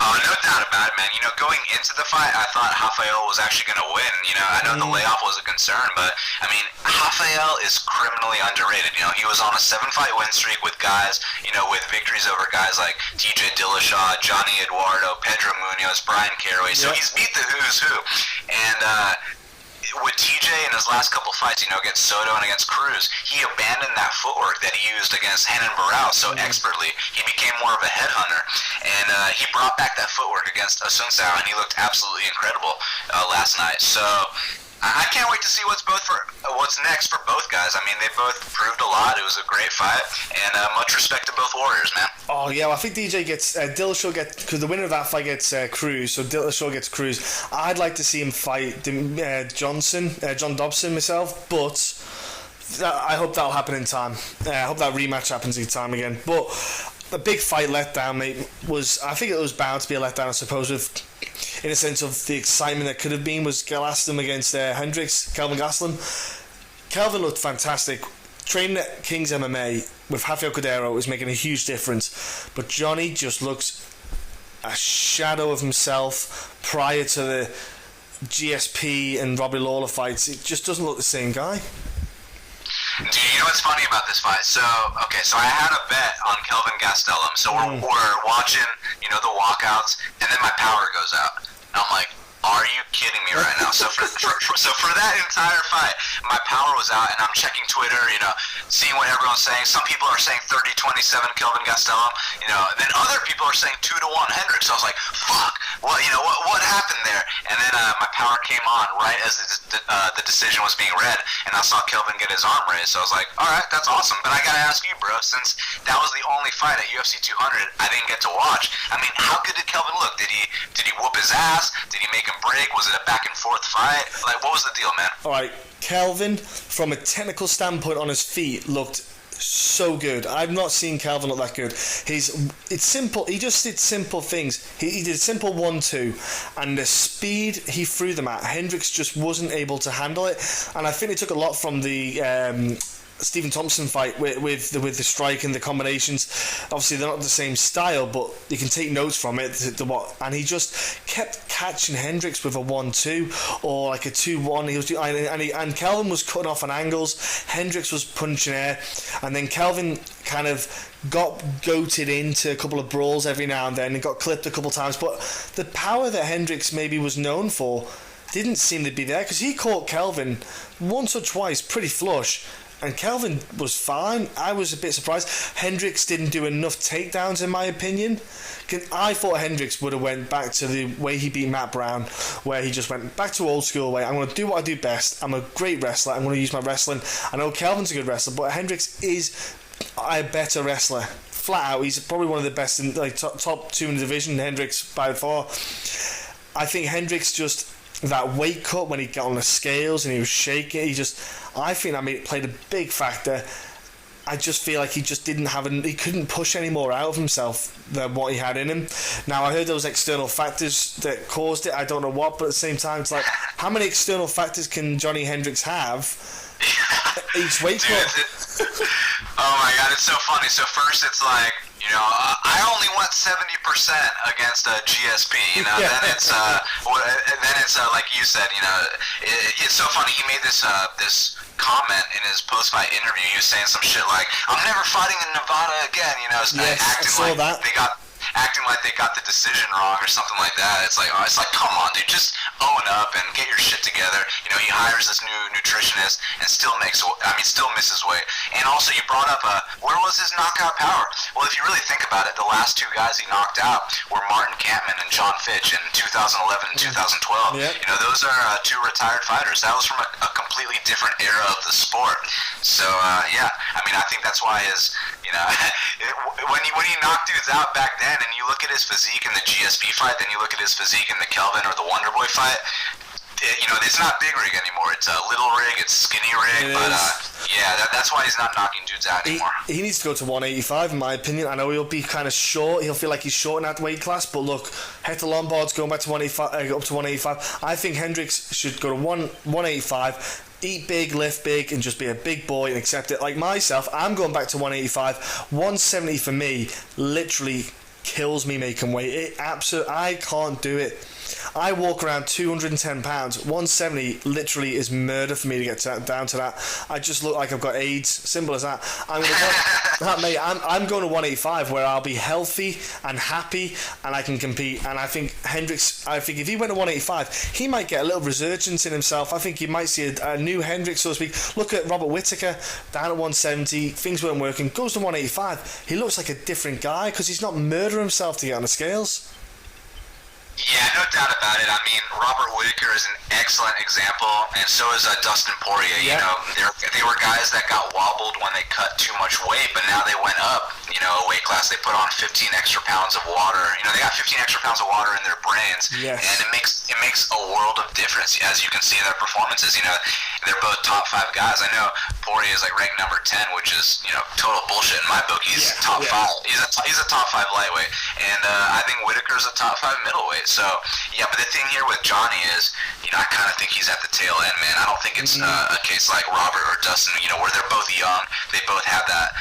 Oh, no doubt about it, man. You know, going into the fight, I thought Rafael was actually going to win. You know, I know the layoff was a concern, but, I mean, Rafael is criminally underrated. You know, he was on a 7-fight win streak with guys, you know, with victories over guys like TJ Dillashaw, Johnny Eduardo, Pedro Munoz, Brian Caraway. So he's beat the who's who. And, with TJ in his last couple fights, you know, against Soto and against Cruz, he abandoned that footwork that he used against Renan Barão so expertly. He became more of a headhunter, and he brought back that footwork against Assunção, and he looked absolutely incredible last night. So I can't wait to see what's next for both guys. I mean, they both proved a lot. It was a great fight, and much respect to both warriors, man. Oh yeah, well, I think DJ gets Dillashaw because the winner of that fight gets Cruz, so Dillashaw gets Cruz. I'd like to see him fight John Dobson myself, but I hope that'll happen in time. I hope that rematch happens in time again. But the big fight letdown, mate, I think it was bound to be a letdown, I suppose, in a sense of the excitement that could have been, was Gastelum against Hendricks, Kelvin Gastelum. Kelvin looked fantastic. Training at King's MMA with Rafael Cordeiro is making a huge difference, but Johnny just looks a shadow of himself prior to the GSP and Robbie Lawler fights. It just doesn't look the same guy. Dude, you know what's funny about this fight? So I had a bet on Kelvin Gastelum. So we're watching, you know, the walkouts, and then my power goes out. And I'm like, are you kidding me right now? So for that entire fight, my power was out, and I'm checking Twitter, you know, seeing what everyone's saying. Some people are saying 30-27 Kelvin Gastelum, you know, and then other people are saying 2-1 Hendricks. So I was like, fuck, well, you know, what happened there? And then my power came on right as the decision was being read, and I saw Kelvin get his arm raised. So I was like, all right, that's awesome. But I gotta ask you, bro, since that was the only fight at UFC 200 I didn't get to watch. I mean, how good did Kelvin look? Did he whoop his ass? Did he make him break? Was it a back and forth fight? Like, what was the deal, man? All right, Kelvin, from a technical standpoint on his feet, looked so good. I've not seen Kelvin look that good. It's simple. He just did simple things. He did simple 1-2, and the speed he threw them at, Hendricks just wasn't able to handle it. And I think it took a lot from the Stephen Thompson fight with the strike and the combinations. Obviously they're not the same style, but you can take notes from it. And he just kept catching Hendricks with a 1-2 or like a 2-1. He was and Kelvin was cutting off on angles. Hendricks was punching air, and then Kelvin kind of got goated into a couple of brawls every now and then and got clipped a couple times. But the power that Hendricks maybe was known for didn't seem to be there, because he caught Kelvin once or twice pretty flush, and Kelvin was fine. I was a bit surprised. Hendricks didn't do enough takedowns, in my opinion. I thought Hendricks would have went back to the way he beat Matt Brown, where he just went back to old school way. I'm going to do what I do best. I'm a great wrestler. I'm going to use my wrestling. I know Kelvin's a good wrestler, but Hendricks is a better wrestler. Flat out, he's probably one of the best in, like, top two in the division. Hendricks by far. I think Hendricks just, that weight cut when he got on the scales and he was shaking, I think that played a big factor. I just feel like he just he couldn't push any more out of himself than what he had in him. Now, I heard those external factors that caused it. I don't know what, but at the same time, it's like, how many external factors can Johnny Hendricks have each weight cut? Oh my god, it's so funny. So first it's like, you know, I only went 70% against a GSP, you know. Yeah. Then it's like you said, you know, it's so funny. He made this comment in his post-fight interview. He was saying some shit like, "I'm never fighting in Nevada again," you know, acting like they got the decision wrong or something like that. It's like, come on, dude, just own up and get your shit together. You know, he hires this new nutritionist and still misses weight. And also, you brought up where was his knockout power? Well, if you really think about it, the last two guys he knocked out were Martin Kampmann and John Fitch in 2011 and 2012. Yep. You know, those are two retired fighters. That was from a completely different era of the sport. So yeah, I mean, I think that's why his, you know, when he knocked dudes out back then, and you look at his physique in the GSP fight, then you look at his physique in the Kelvin or the Wonderboy fight, it's not big rig anymore. It's a little rig. It's skinny rig. But that's why he's not knocking dudes out anymore. He needs to go to 185, in my opinion. I know he'll be kind of short. He'll feel like he's short in that weight class. But look, Hector Lombard's going back to 185, up to 185. I think Hendricks should go to 185. Eat big, lift big, and just be a big boy and accept it. Like myself, I'm going back to 185. 170 for me literally kills me making weight. I can't do it. I walk around 210 pounds. 170 literally is murder for me to get down to that. I just look like I've got AIDS. Simple as that. I'm going to 185 where I'll be healthy and happy and I can compete. And I think Hendricks, if he went to 185, he might get a little resurgence in himself. I think you might see a new Hendricks, so to speak. Look at Robert Whittaker, down at 170. Things weren't working. Goes to 185. He looks like a different guy because he's not murdering himself to get on the scales. Yeah, no doubt about it. I mean, Robert Whittaker is an excellent example, and so is Dustin Poirier. Yeah. You know, they were guys that got wobbled when they cut too much weight, but now they went up, a weight class. They put on 15 extra pounds of water. They got 15 extra pounds of water in their brains, yes. And it makes a world of difference, as you can see in their performances. They're both top 5 guys. I know Poirier is like ranked number 10, which is total bullshit in my book. He's top 5. He's a top 5 lightweight, and I think Whittaker's a top 5 middleweight. So, but the thing here with Johnny is, I kind of think he's at the tail end, man. I don't think it's a case like Robert or Dustin, where they're both young. They both have that,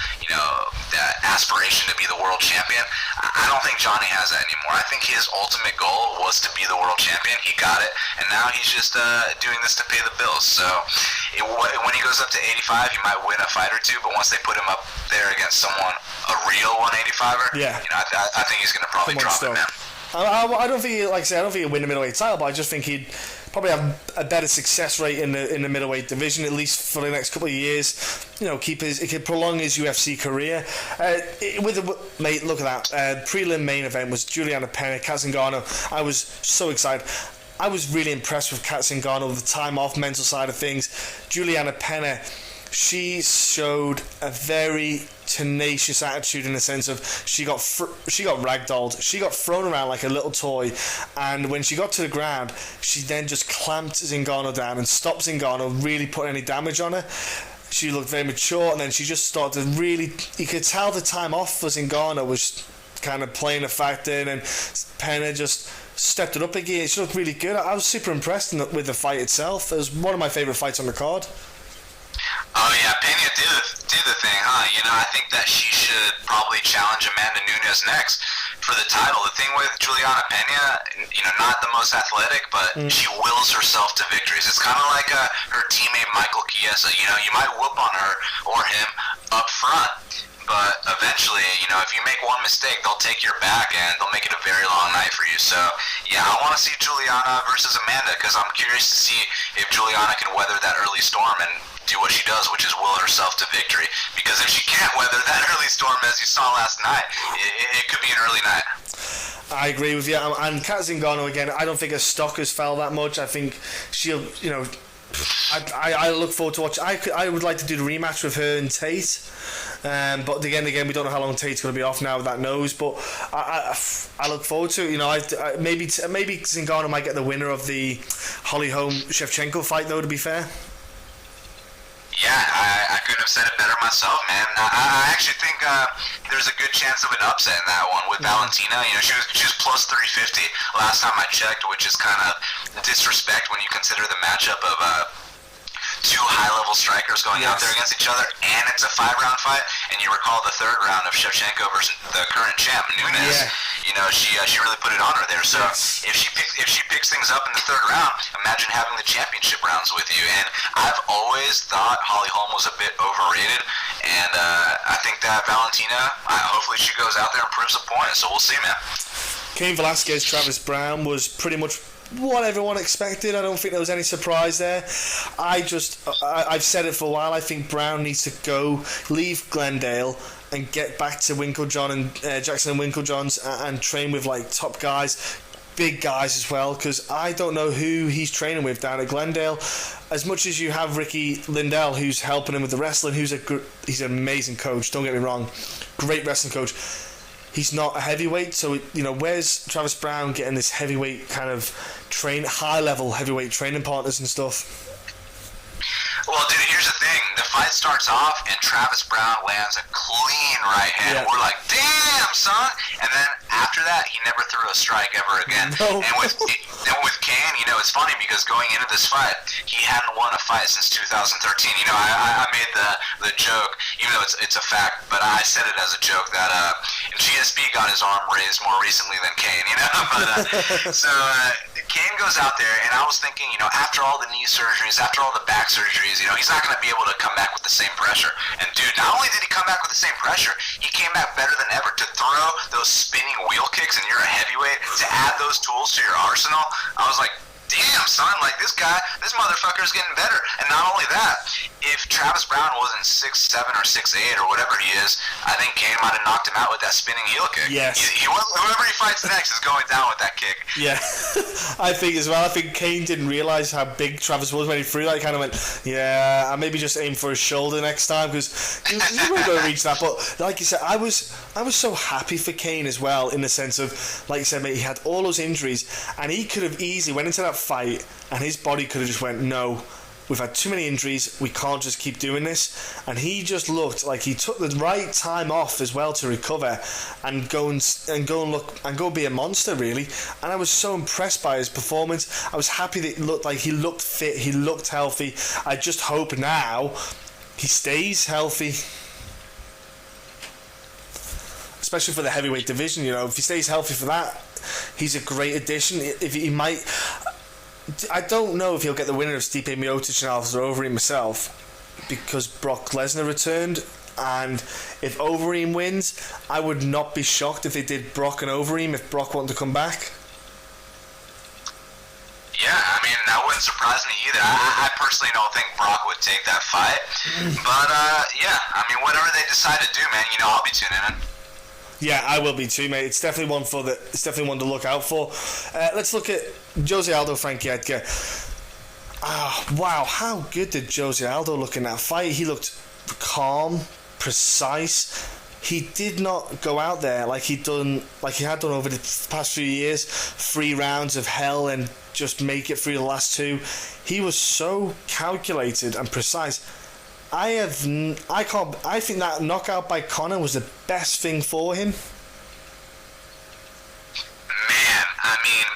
that aspiration to be the world champion. I don't think Johnny has that anymore. I think his ultimate goal was to be the world champion. He got it, and now he's just doing this to pay the bills. So, when he goes up to 85, he might win a fight or two, but once they put him up there against someone, a real 185er, I think he's going to probably drop it, man. I don't think, I don't think he'd win the middleweight title, but I just think he'd probably have a better success rate in the middleweight division, at least for the next couple of years. It could prolong his UFC career. Mate, look at that. Prelim main event was Juliana Pena, Kat Zingano. I was so excited. I was really impressed with Kat Zingano, the time off, mental side of things. Juliana Pena, she showed a very tenacious attitude in the sense of she got ragdolled, she got thrown around like a little toy, and when she got to the ground, she then just clamped Zingano down and stopped Zingano really putting any damage on her. She looked very mature, and then she just started to really, you could tell the time off for Zingano was kind of playing a factor, and Pena just stepped it up again. She looked really good. I was super impressed with the fight itself. It was one of my favourite fights on the card. Oh yeah, Pena did the thing, huh? I think that she should probably challenge Amanda Nunes next for the title. The thing with Juliana Pena, not the most athletic, but she wills herself to victories. It's kind of like her teammate Michael Chiesa. You might whoop on her or him up front, but eventually, if you make one mistake, they'll take your back and they'll make it a very long night for you. So, yeah, I want to see Juliana versus Amanda because I'm curious to see if Juliana can weather that early storm and do what she does, which is will herself to victory. Because if she can't weather that early storm, as you saw last night, it could be an early night. I agree with you. And Kat Zingano, again, I don't think her stock has fell that much. I think she'll, I look forward to watch. I would like to do the rematch with her and Tate, but again, we don't know how long Tate's going to be off now with that nose. But I look forward to it. Maybe Zingano might get the winner of the Holly Holm Shevchenko fight, though. To be fair. Yeah, I couldn't have said it better myself, man. I actually think there's a good chance of an upset in that one with Valentina. She was plus 350 last time I checked, which is kind of disrespect when you consider the matchup of two high-level strikers going out there against each other, and it's a 5-round fight. And you recall the 3rd round of Shevchenko versus the current champ Nunes. She really put it on her there. So if she picks things up in the 3rd round, imagine having the championship rounds with you. And I've always thought Holly Holm was a bit overrated, and I think that Valentina, hopefully she goes out there and proves a point. So we'll see, man. Cain Velasquez, Travis Brown was pretty much what everyone expected. I don't think there was any surprise there. I've said it for a while. I think Brown needs to go, leave Glendale, and get back to Winklejohn and Jackson and Winklejohn's and train with like top guys, big guys as well. Because I don't know who he's training with down at Glendale. As much as you have Ricky Lindell, who's helping him with the wrestling, he's an amazing coach. Don't get me wrong, great wrestling coach. he's not a heavyweight. So where's Travis Brown getting this heavyweight kind of high level heavyweight training partners and stuff? Well, dude, here's the thing. The fight starts off, and Travis Brown lands a clean right hand. Yeah. We're like, damn, son. And then after that, he never threw a strike ever again. No. And with Cain, it's funny because going into this fight, he hadn't won a fight since 2013. I made the joke, even though it's a fact, but I said it as a joke that GSP got his arm raised more recently than Cain, But so Cain goes out there, and I was thinking, after all the knee surgeries, after all the back surgeries, he's not going to be able to come back with the same pressure. And dude, not only did he come back with the same pressure, he came back better than ever. To throw those spinning wheel kicks, and you're a heavyweight, to add those tools to your arsenal, I was like, damn, son, like this motherfucker is getting better. And not only that, if Travis Brown wasn't 6'7" or 6'8" or whatever he is, I think Cain might have knocked him out with that spinning heel kick. Yes. Whoever he fights next is going down with that kick. Yeah, I think as well. I think Cain didn't realise how big Travis was when he threw that. He kind of went, yeah, I maybe just aim for his shoulder next time, because he wasn't going to reach that. But like you said, I was so happy for Cain as well, in the sense of, like you said, mate, he had all those injuries, and he could have easily went into that fight, and his body could have just went, no, we've had too many injuries, we can't just keep doing this. And he just looked like he took the right time off as well to recover and go be a monster, really. And I was so impressed by his performance. I was happy that he looked fit, he looked healthy. I just hope now he stays healthy, especially for the heavyweight division. If he stays healthy for that, he's a great addition. If he might, I don't know if he'll get the winner of Stipe Miocic and Alistair Overeem myself, because Brock Lesnar returned, and if Overeem wins, I would not be shocked if they did Brock and Overeem if Brock wanted to come back. Yeah, I mean, that wouldn't surprise me either. I personally don't think Brock would take that fight, but yeah, I mean, whatever they decide to do, man, I'll be tuning in. Yeah, I will be too, mate. It's definitely one to look out for. Let's look at Jose Aldo, Frankie Edgar. Wow, how good did Jose Aldo look in that fight? He looked calm, precise. He did not go out there like he had done over the past few years, 3 rounds of hell and just make it through the last 2. He was so calculated and precise. I think that knockout by Conor was the best thing for him. Man, I mean,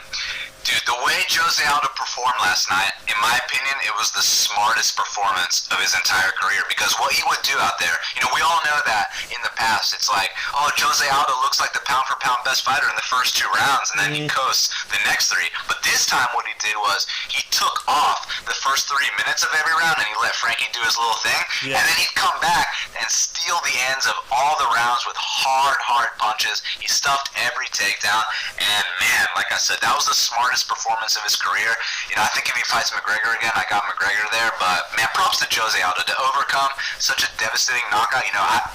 dude, the way Jose Aldo performed last night, in my opinion, it was the smartest performance of his entire career. Because what he would do out there, we all know that in the past, it's like, oh, Jose Aldo looks like the pound-for-pound best fighter in the first 2 rounds, and then he coasts the next 3. But this time what he did was he took off the first 3 minutes of every round, and he let Frankie do his little thing, and then he'd come back and steal the ends of all the rounds with hard punches. He stuffed every takedown, and man, like I said, that was the smartest performance of his career. I think if he fights McGregor again, I got McGregor there, but man, props to Jose Aldo to overcome such a devastating knockout.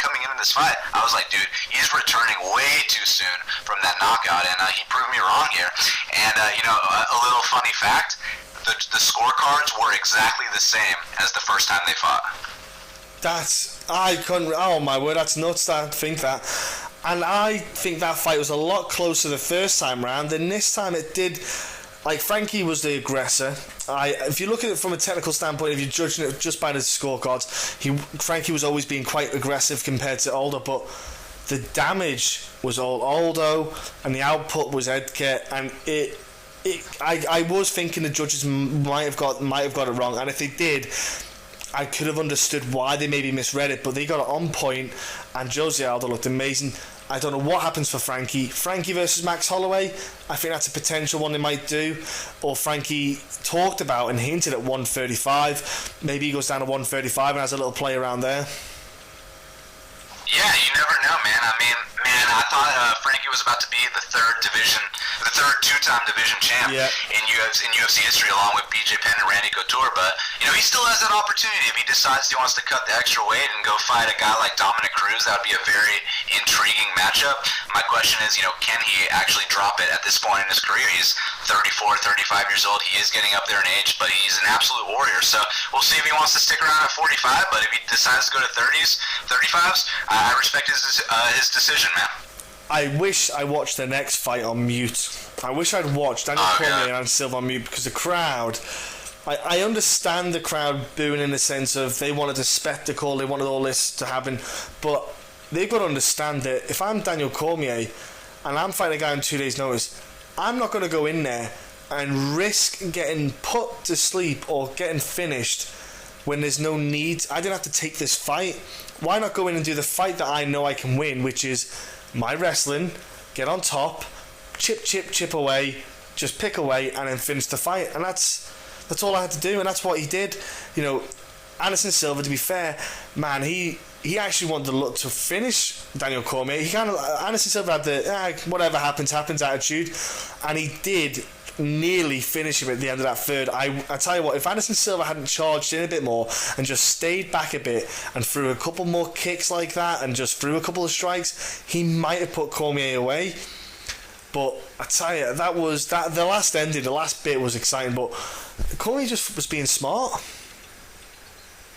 Coming into this fight, I was like, dude, he's returning way too soon from that knockout, and he proved me wrong here. And a little funny fact, the scorecards were exactly the same as the first time they fought. Oh my word, that's nuts to think that. And I think that fight was a lot closer the first time round, and this time it did. Like, Frankie was the aggressor. If you look at it from a technical standpoint, if you're judging it just by the scorecards, Frankie was always being quite aggressive compared to Aldo, but the damage was all Aldo and the output was Edgar, and I was thinking the judges might have got it wrong, and if they did, I could have understood why they maybe misread it, but they got it on point, and Jose Aldo looked amazing. I don't know what happens for Frankie. Frankie versus Max Holloway, I think that's a potential one they might do. Or Frankie talked about and hinted at 135. Maybe he goes down to 135 and has a little play around there. Yeah, you never know, man. I mean, I thought Frankie was about to be the third 2-time division champ in UFC history, along with BJ Penn and Randy Couture. But he still has that opportunity if he decides he wants to cut the extra weight and go fight a guy like Dominic Cruz. That would be a very intriguing matchup. My question is, can he actually drop it at this point in his career? He's 34, 35 years old. He is getting up there in age, but he's an absolute warrior. So we'll see if he wants to stick around at 45. But if he decides to go to 30s, 35s, I respect his decision, man. I wish I watched the next fight on mute. I wish I'd watched Daniel Cormier and Anderson Silva on mute, because the crowd... I understand the crowd booing in the sense of they wanted a spectacle, they wanted all this to happen, but they've got to understand that if I'm Daniel Cormier and I'm fighting a guy on 2 days' notice, I'm not going to go in there and risk getting put to sleep or getting finished when there's no need. I didn't have to take this fight. Why not go in and do the fight that I know I can win, which is my wrestling, get on top, chip away, just pick away, and then finish the fight. And that's all I had to do, and that's what he did. You know, Anderson Silva, to be fair, man, he actually wanted to finish Daniel Cormier. Anderson Silva had the whatever happens attitude, and he did nearly finish him at the end of that third. I tell you what, if Anderson Silva hadn't charged in a bit more and just stayed back a bit and threw a couple more kicks like that and just threw a couple of strikes, he might have put Cormier away. But I tell you, the last ending, the last bit was exciting, but Cormier just was being smart.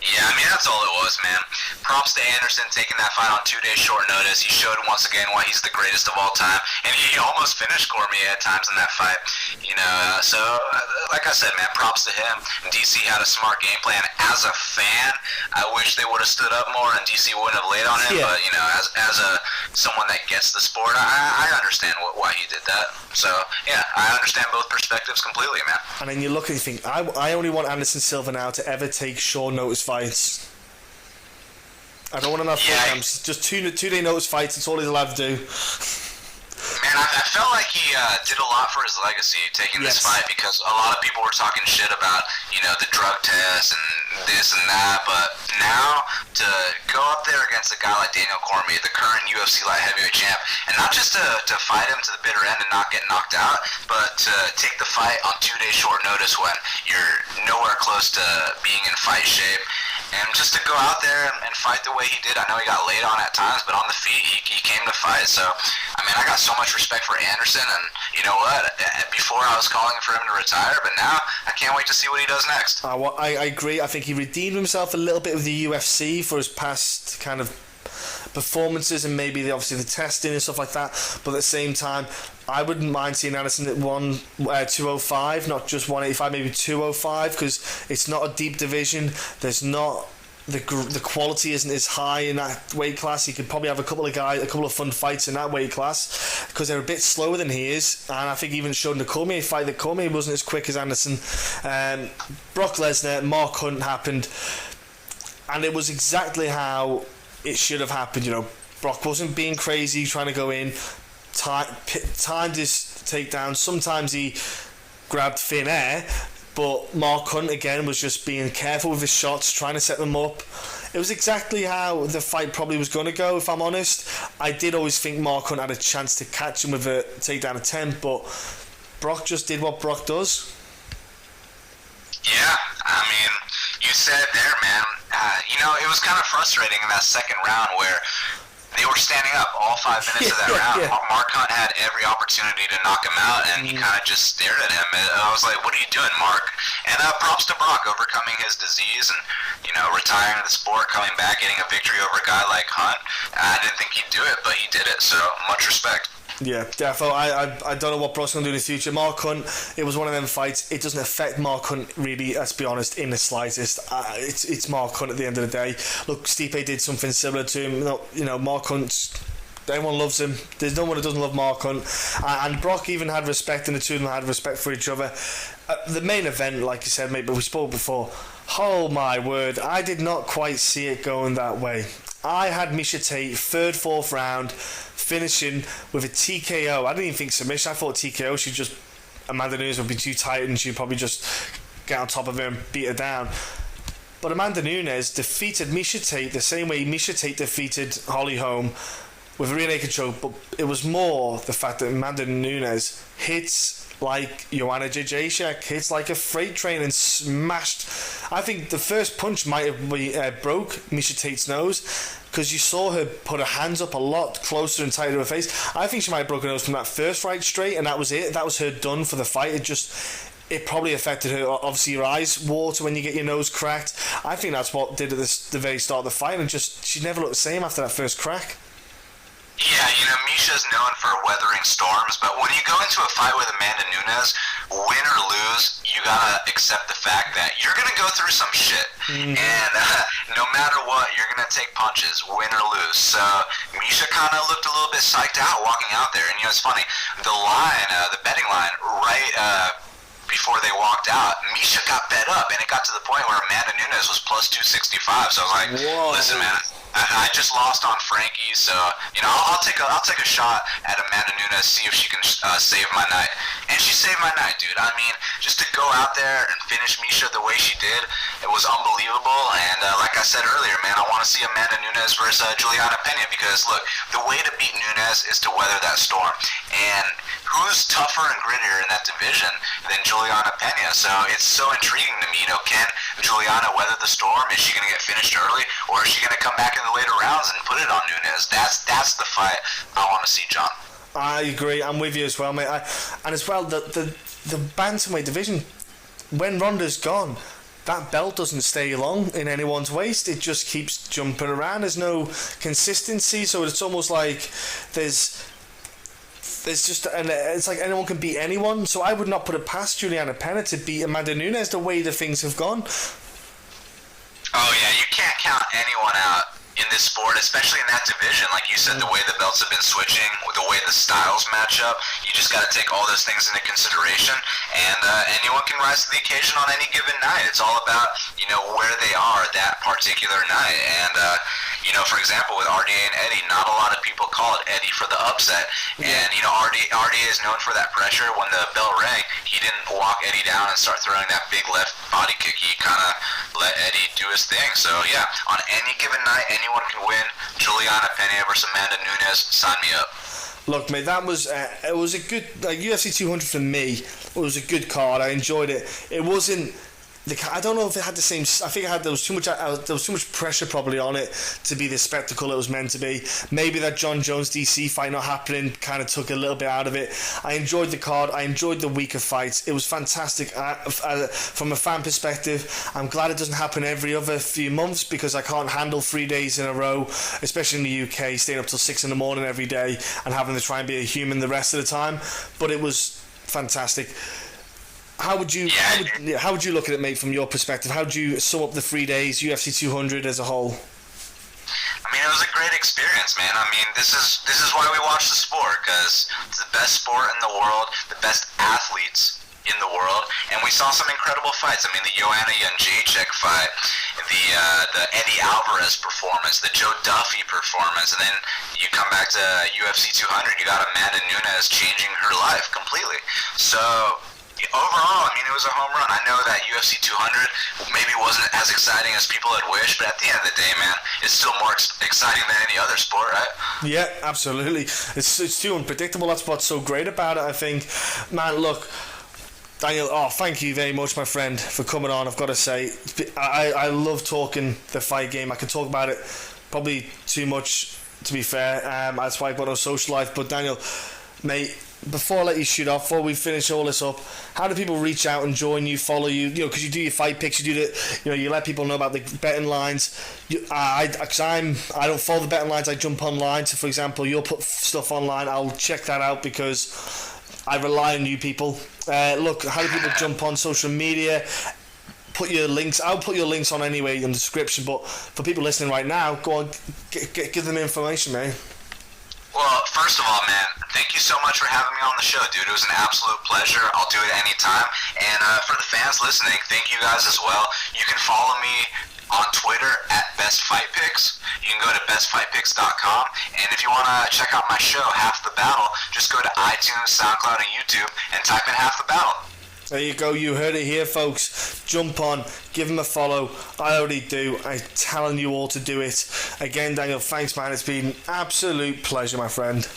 Yeah, I mean, that's all it was, man. Props to Anderson taking that fight on 2 days short notice. He showed once again why he's the greatest of all time, and he almost finished Cormier at times in that fight. You know, so like I said, man, props to him. DC had a smart game plan. As a fan, I wish they would have stood up more and DC wouldn't have laid on him. Yeah. But you know, as someone that gets the sport, I understand why he did that. So yeah, I understand both perspectives completely, man. And then you look and you think, I only want Anderson Silva now to ever take short notice fights. I don't want enough programs. Just two-day notice fights. That's all he's allowed to do. Man, I felt like he did a lot for his legacy taking this fight, because a lot of people were talking shit about, you know, the drug test and this and that, but now to go up there against a guy like Daniel Cormier, the current UFC light heavyweight champ, and not just to fight him to the bitter end and not get knocked out, but to take the fight on 2 days short notice when you're nowhere close to being in fight shape. And just to go out there and fight the way he did, I know he got laid on at times, but on the feet, he came to fight. So, I mean, I got so much respect for Anderson, and you know what? Before I was calling for him to retire, but now I can't wait to see what he does next. I agree. I think he redeemed himself a little bit with the UFC for his past kind of performances and maybe obviously the testing and stuff like that, but at the same time, I wouldn't mind seeing Anderson at 205, not just 185, maybe 205, because it's not a deep division. There's not the quality isn't as high in that weight class. He could probably have a couple of fun fights in that weight class, because they're a bit slower than he is. And I think even showed in the Cormier fight that Cormier wasn't as quick as Anderson. Brock Lesnar, Mark Hunt happened, and it was exactly how it should have happened. You know, Brock wasn't being crazy trying to go in, timed his takedown. Sometimes he grabbed thin air, but Mark Hunt again was just being careful with his shots, trying to set them up. It was exactly how the fight probably was going to go, if I'm honest. I did always think Mark Hunt had a chance to catch him with a takedown attempt, but Brock just did what Brock does. Yeah, I mean, you said it there, man. You know, it was kind of frustrating in that second round where they were standing up all 5 minutes of that round. Yeah. Mark Hunt had every opportunity to knock him out, and he kind of just stared at him. And I was like, what are you doing, Mark? And props to Brock, overcoming his disease and, you know, retiring to the sport, coming back, getting a victory over a guy like Hunt. I didn't think he'd do it, but he did it, so much respect. Yeah, defo. I don't know what Brock's going to do in the future. Mark Hunt, it was one of them fights. It doesn't affect Mark Hunt really, let's be honest, in the slightest. It's Mark Hunt at the end of the day. Look, Stipe did something similar to him. You know, Mark Hunt, everyone loves him. There's no one who doesn't love Mark Hunt. And Brock even had respect, and the two of them had respect for each other. The main event, like you said, mate, but we spoke before. Oh my word, I did not quite see it going that way. I had Miesha Tate, third, fourth round, finishing with a TKO. I didn't even think submission. I thought TKO, Amanda Nunes would be too tight and she'd probably just get on top of her and beat her down. But Amanda Nunes defeated Miesha Tate the same way Miesha Tate defeated Holly Holm with a rear naked choke. But it was more the fact that Amanda Nunes hits like Joanna Jędrzejczyk, hits like a freight train and smashed. I think the first punch might have broke Miesha Tate's nose, because you saw her put her hands up a lot closer and tighter to her face. I think she might have broken her nose from that first right straight, and that was it. That was her done for the fight. It probably affected her. Obviously, your eyes water when you get your nose cracked. I think that's what did at the very start of the fight, and she never looked the same after that first crack. Yeah, Misha's known for weathering storms, but when you go into a fight with Amanda Nunes, win or lose, you gotta accept the fact that you're gonna go through some shit, and no matter what, you're gonna take punches, win or lose. So Misha kind of looked a little bit psyched out walking out there, and it's funny, the betting line, right before they walked out, Misha got bet up, and it got to the point where Amanda Nunes was plus 265. So I was like, whoa. Listen, man, I just lost on Frankie, so I'll take a shot at Amanda Nunes, see if she can save my night. And she saved my night, dude. I mean, just to go out there and finish Misha the way she did, it was unbelievable. And like I said earlier, man, I want to see Amanda Nunes versus Juliana Pena, because look, the way to beat Nunes is to weather that storm. And who's tougher and grittier in that division than Juliana Pena? So it's so intriguing to me. Can Juliana weather the storm? Is she going to get finished early, or is she going to come back in the later rounds and put it on Nunes? That's the fight I want to see, John. I agree. I'm with you as well, mate. And as well, the bantamweight division, when Ronda's gone, that belt doesn't stay long in anyone's waist. It just keeps jumping around. There's no consistency, so it's almost like there's just, and it's like anyone can beat anyone. So I would not put it past Juliana Pena to beat Amanda Nunes the way the things have gone. Oh yeah, you can't count anyone out in this sport, especially in that division. Like you said, the way the belts have been switching, the way the styles match up, you just got to take all those things into consideration, and anyone can rise to the occasion on any given night. It's all about where they are that particular night. And for example, with RDA and Eddie, not a lot of people called Eddie for the upset. And RDA is known for that pressure. When the bell rang, he didn't walk Eddie down and start throwing that big left body kick. He kind of let Eddie do his thing. So yeah, on any given night, anyone can win. Juliana Pena versus Amanda Nunes, sign me up. Look, mate, that was it was a good UFC 200 for me. It was a good card. I enjoyed it. It wasn't. I don't know if it had the same. I think there was too much pressure probably on it to be the spectacle it was meant to be. Maybe that John Jones DC fight not happening kind of took a little bit out of it. I enjoyed the card. I enjoyed the week of fights. It was fantastic from a fan perspective. I'm glad it doesn't happen every other few months, because I can't handle 3 days in a row, especially in the UK, staying up till 6 in the morning every day and having to try and be a human the rest of the time. But it was fantastic. How would you look at it, mate, from your perspective? How would you sum up the 3 days, UFC 200 as a whole? I mean, it was a great experience, man. I mean, this is why we watch the sport, because it's the best sport in the world, the best athletes in the world, and we saw some incredible fights. I mean, the Joanna Jędrzejczyk fight, the Eddie Alvarez performance, the Joe Duffy performance, and then you come back to UFC 200, you got Amanda Nunes changing her life completely. So overall, I mean, it was a home run. I know that UFC 200 maybe wasn't as exciting as people had wished, but at the end of the day, man, it's still more exciting than any other sport, right? Yeah, absolutely. It's too unpredictable. That's what's so great about it, I think. Man, look, Daniel, thank you very much, my friend, for coming on. I've got to say, I love talking the fight game. I can talk about it probably too much, to be fair. That's why I've got no social life. But Daniel, mate, before I let you shoot off, before we finish all this up, how do people reach out and join you, follow you? Because you do your fight picks, you do the, you let people know about the betting lines. I don't follow the betting lines. I jump online. So, for example, you'll put stuff online. I'll check that out because I rely on you people. Look, how do people jump on social media? Put your links. I'll put your links on anyway in the description. But for people listening right now, go on, give them information, man. Well, first of all, man, thank you so much for having me on the show, dude. It was an absolute pleasure. I'll do it anytime. And for the fans listening, thank you guys as well. You can follow me on Twitter at BestFightPicks. You can go to bestfightpicks.com. And if you want to check out my show, Half the Battle, just go to iTunes, Soundcloud, and YouTube and type in Half the Battle. There you go, you heard it here, folks. Jump on, give him a follow. I already do. I'm telling you all to do it. Again, Daniel, thanks, man. It's been an absolute pleasure, my friend.